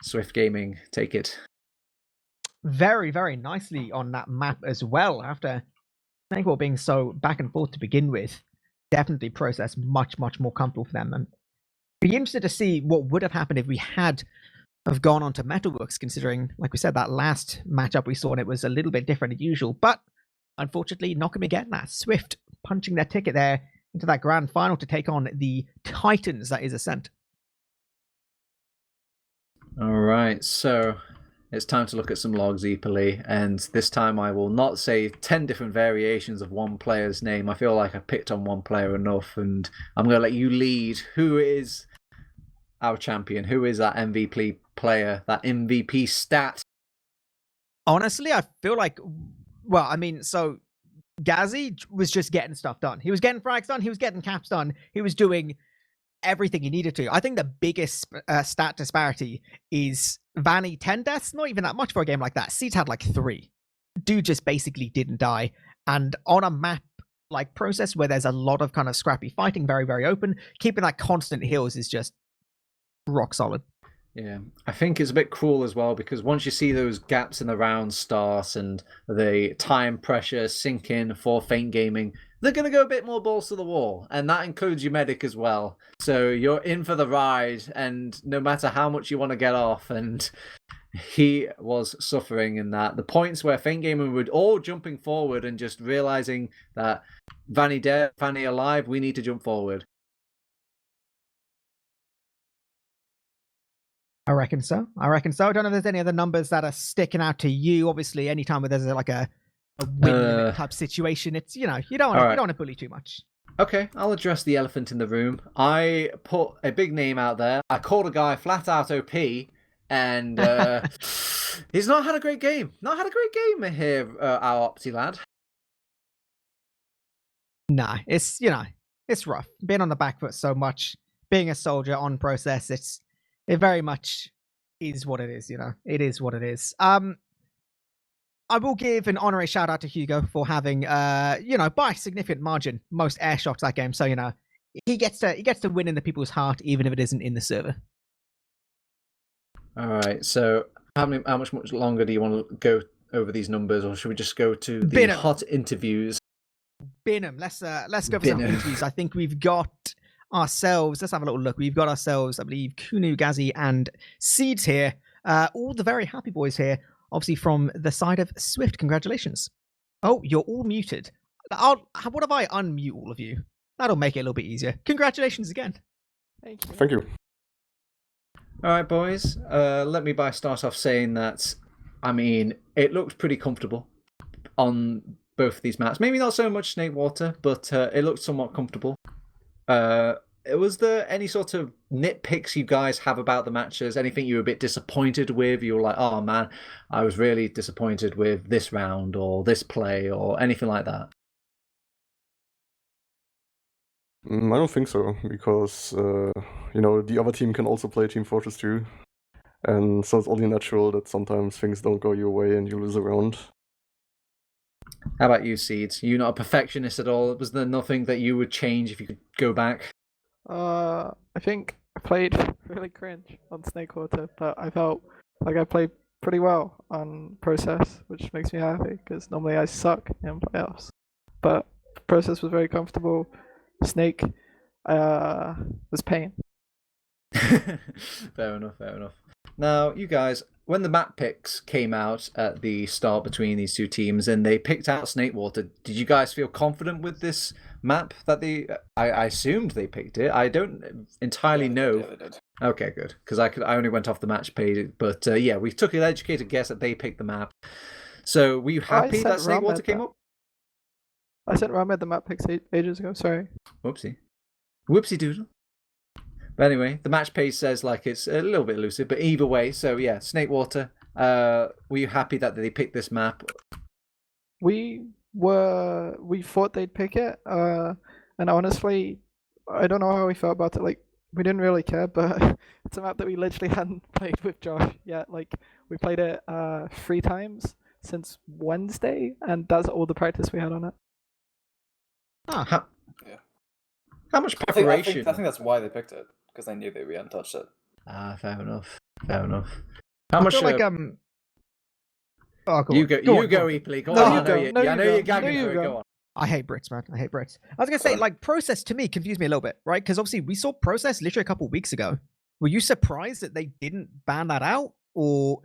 SVIFT Gaming, take it. Very, very nicely on that map as well. After Thankful being so back and forth to begin with, definitely process much more comfortable for them. And be interested to see what would have happened if we had have gone on to Metalworks, considering, like we said, that last matchup we saw, and it was a little bit different than usual. But unfortunately, not going to be getting that. SVIFT punching their ticket there into that grand final to take on the Titans that is Ascent. All right, so it's time to look at some logs, eepily, and this time I will not say 10 different variations of one player's name. I feel like I picked on one player enough, and I'm going to let you lead. Who is our champion? Who is that MVP player, that MVP stat? Honestly, I feel like, well, I mean, so Ghazi was just getting stuff done. He was getting frags done. He was getting caps done. He was doing everything he needed to. I think the biggest stat disparity is Vanny 10 deaths, not even that much for a game like that. Seeds had like 3. Dude just basically didn't die. And on a map like Process, where there's a lot of kind of scrappy fighting, very, very open, keeping that constant heals is just rock solid. Yeah, I think it's a bit cruel as well, because once you see those gaps in the round start and the time pressure sink in for Feint Gaming, they're going to go a bit more balls to the wall, and that includes your medic as well. So you're in for the ride, and no matter how much you want to get off, and he was suffering in that. The points where Feint Gaming were all jumping forward and just realizing that Vanny dead, Vanny alive, we need to jump forward. I reckon so. I don't know if there's any other numbers that are sticking out to you. Obviously, anytime where there's like a win limit type situation, it's you don't want to bully too much. Okay, I'll address the elephant in the room. I put a big name out there. I called a guy flat out OP, and he's not had a great game. Not had a great game here, our Opti lad. Nah, it's it's rough. Being on the back foot so much, being a soldier on process, it very much is what it is. It is what it is. I will give an honorary shout out to Hugo for having, by a significant margin, most air shots that game. So he gets to win in the people's heart, even if it isn't in the server. All right. So how much longer do you want to go over these numbers, or should we just go to the hot interviews? Binham. Let's go for some interviews. I think we've got ourselves. Let's have a little look. We've got ourselves, I believe, Kunu, Gazi, and Seeds here. All the very happy boys here. Obviously from the side of SVIFT. Congratulations. Oh, you're all muted. What if I unmute all of you? That'll make it a little bit easier. Congratulations again. Thank you. All right, boys. Let me start off saying that, it looked pretty comfortable on both of these maps. Maybe not so much Snake Water, but it looked somewhat comfortable. Was there any sort of nitpicks you guys have about the matches? Anything you were a bit disappointed with? You were like, oh man, I was really disappointed with this round or this play or anything like that? I don't think so, because the other team can also play Team Fortress 2, and so it's only natural that sometimes things don't go your way and you lose a round. How about you, Seeds? You're not a perfectionist at all. Was there nothing that you would change if you could go back? I think I played really cringe on Snake Water, but I felt like I played pretty well on Process, which makes me happy because normally I suck in playoffs. But Process was very comfortable. Snake was pain. Fair enough. Now, you guys, when the map picks came out at the start between these two teams and they picked out Snake Water, did you guys feel confident with this map that I assumed they picked it? I don't entirely know. Yeah, they did. Okay, good, because I only went off the match page, but we took an educated guess that they picked the map. So were you happy that Snake Water came up? I sent Rahmed the map picks ages ago. Sorry. Whoopsie doodle. But anyway, the match page says it's a little bit elusive, but either way, so yeah, Snake Water. Were you happy that they picked this map? We thought they'd pick it, and honestly, I don't know how we felt about it. We didn't really care, but it's a map that we literally hadn't played with Josh yet. We played it 3 times since Wednesday, and that's all the practice we had on it. How much preparation? I think that's why they picked it, because they knew that we hadn't touched it. Fair enough. How much? You go, eepily. Go on. I know you're gagging for it. Go on. I hate Brits, man. I hate Brits. I was gonna say, Process to me confused me a little bit, right? Because obviously we saw Process literally a couple of weeks ago. Were you surprised that they didn't ban that out, or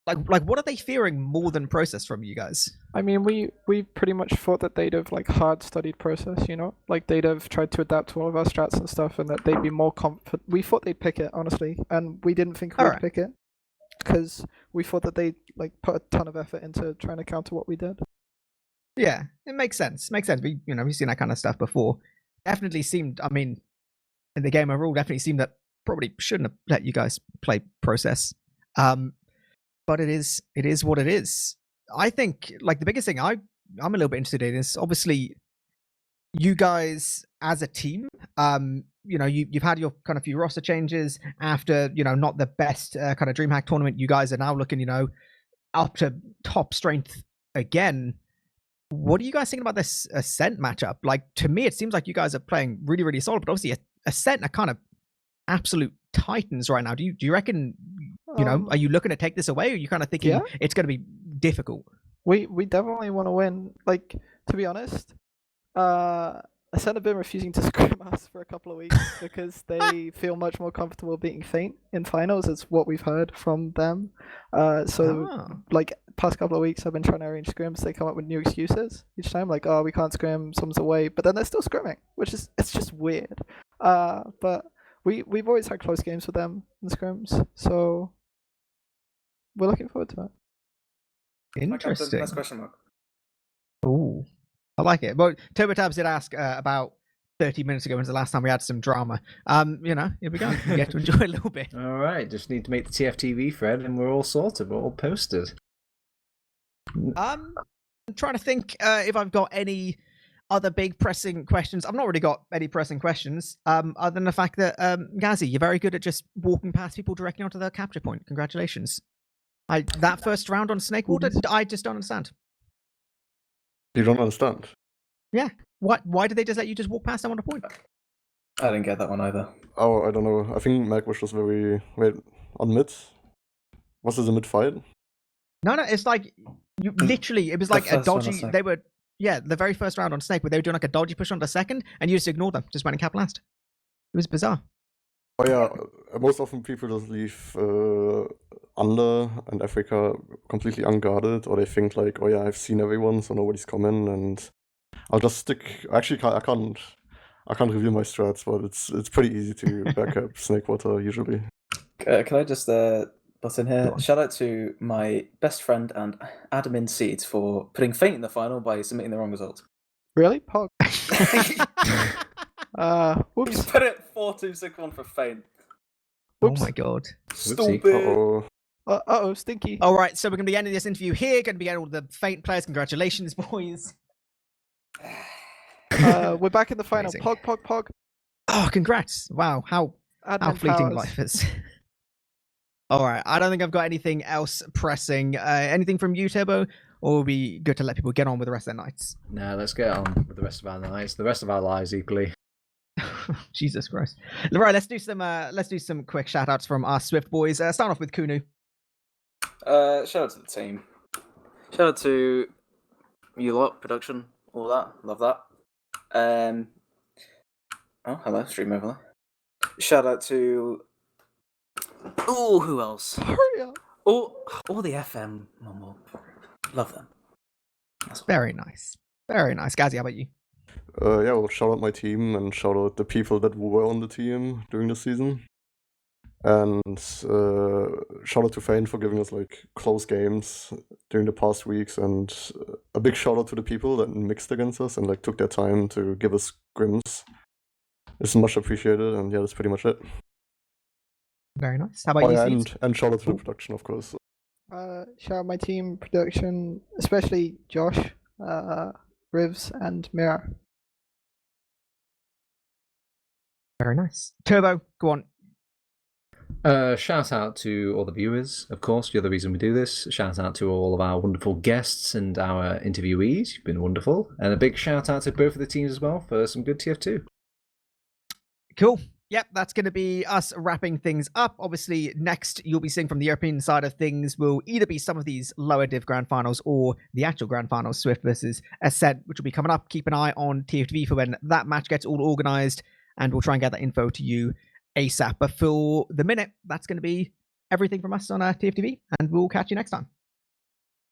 what are they fearing more than Process from you guys? We pretty much thought that they'd have hard studied Process, they'd have tried to adapt to all of our strats and stuff, and that they'd be more confident. We thought they'd pick it, honestly, and we didn't think we'd pick it because we thought that they'd put a ton of effort into trying to counter what we did. Yeah, it makes sense. We've seen that kind of stuff before. Definitely seemed, in the game overall, definitely seemed that probably shouldn't have let you guys play Process. But it is what it is. I think the biggest thing I'm a little bit interested in is obviously you guys as a team. You've had your kind of few roster changes after not the best kind of DreamHack tournament. You guys are now looking up to top strength again. What are you guys thinking about this Ascent matchup? To me, it seems like you guys are playing really, really solid, but obviously Ascent are kind of absolute titans right now. Do you reckon, are you looking to take this away, or are you kind of thinking it's going to be difficult? We definitely want to win. To be honest, Ascent have been refusing to scrim us for a couple of weeks because they feel much more comfortable beating Feint in finals. It's what we've heard from them. Past couple of weeks I've been trying to arrange scrims. They come up with new excuses each time, oh, we can't scrim, someone's away, but then they're still scrimming, which is, it's just weird. But we've always had close games with them in scrims, so we're looking forward to it. Interesting. Next question mark. Ooh, I like it. But TurboTabs did ask about 30 minutes ago, when's the last time we had some drama. You know, here we go. We get to enjoy a little bit. All right, just need to make the TFTV thread, and we're all sorted. We're all posted. I'm trying to think if I've got any other big pressing questions. I've not really got any pressing questions, other than the fact that Gazi, you're very good at just walking past people directly onto the capture point. Congratulations. That first round on Snakewater, I just don't understand. You don't understand? Yeah. Why did they just let you just walk past them on a point? I didn't get that one either. Oh, I don't know. I think Mac was just very... Wait, on mid? Was this a mid fight? No, it's like you literally. It was like a first one on dodgy. Snake. They were the very first round on Snake, where they were doing like a dodgy push on the second, and you just ignored them, just went and cap last. It was bizarre. Oh yeah, most often people just leave under and Africa completely unguarded, or they think like, oh yeah, I've seen everyone, so nobody's coming, and I'll just stick. Actually, I can't reveal my strats, but it's pretty easy to backup Snakewater usually. Can I just butt in Go here? on. Shout out to my best friend and admin Seeds for putting Feint in the final by submitting the wrong result. Really, Pog? He's Whoops. put it 4-2-6-1 for Feint. Oh Whoops. my god. Stupid. Uh-oh. Uh-oh, stinky. All right, so we're going to be ending this interview here. Going to be getting all the Feint players. Congratulations, boys. We're back in the final. Amazing. Pog. Oh, congrats! Wow, how Admin fleeting powers. life is. All right, I don't think I've got anything else pressing. Anything from you, Turbo, or will be good to let people get on with the rest of their nights? Now let's get on with the rest of our nights, the rest of our lives equally. Jesus Christ! Right, let's do some quick shout outs from our Swift boys. Start off with Kunu. Shout out to the team. Shout out to you lot, production, all that. Love that. Oh, hello, stream overlay. Shout out to who else? Hurry up. All the FM mumble. Love them. Very nice. Very nice. Gazi, how about you? Yeah, well, shout out my team and shout out the people that were on the team during the season. And shout out to Feint for giving us like close games during the past weeks, and a big shout out to the people that mixed against us and like took their time to give us scrims. It's much appreciated, and yeah, that's pretty much it. Very nice. How about you, yeah, Seeds? and shout out to the production, of course. Shout out my team, production, especially Josh, Rivs, and Mira. Very nice. Turbo, go on. Shout out to all the viewers, of course. You're the reason we do this. Shout out to all of our wonderful guests and our interviewees. You've been wonderful. And a big shout out to both of the teams as well for some good TF2. Cool. Yep, that's going to be us wrapping things up. Obviously, next you'll be seeing from the European side of things will either be some of these lower div grand finals or the actual grand finals, Swift versus Ascent, which will be coming up. Keep an eye on TFTV for when that match gets all organized, and we'll try and get that info to you ASAP. But for the minute, that's going to be everything from us on TFTV, and we'll catch you next time.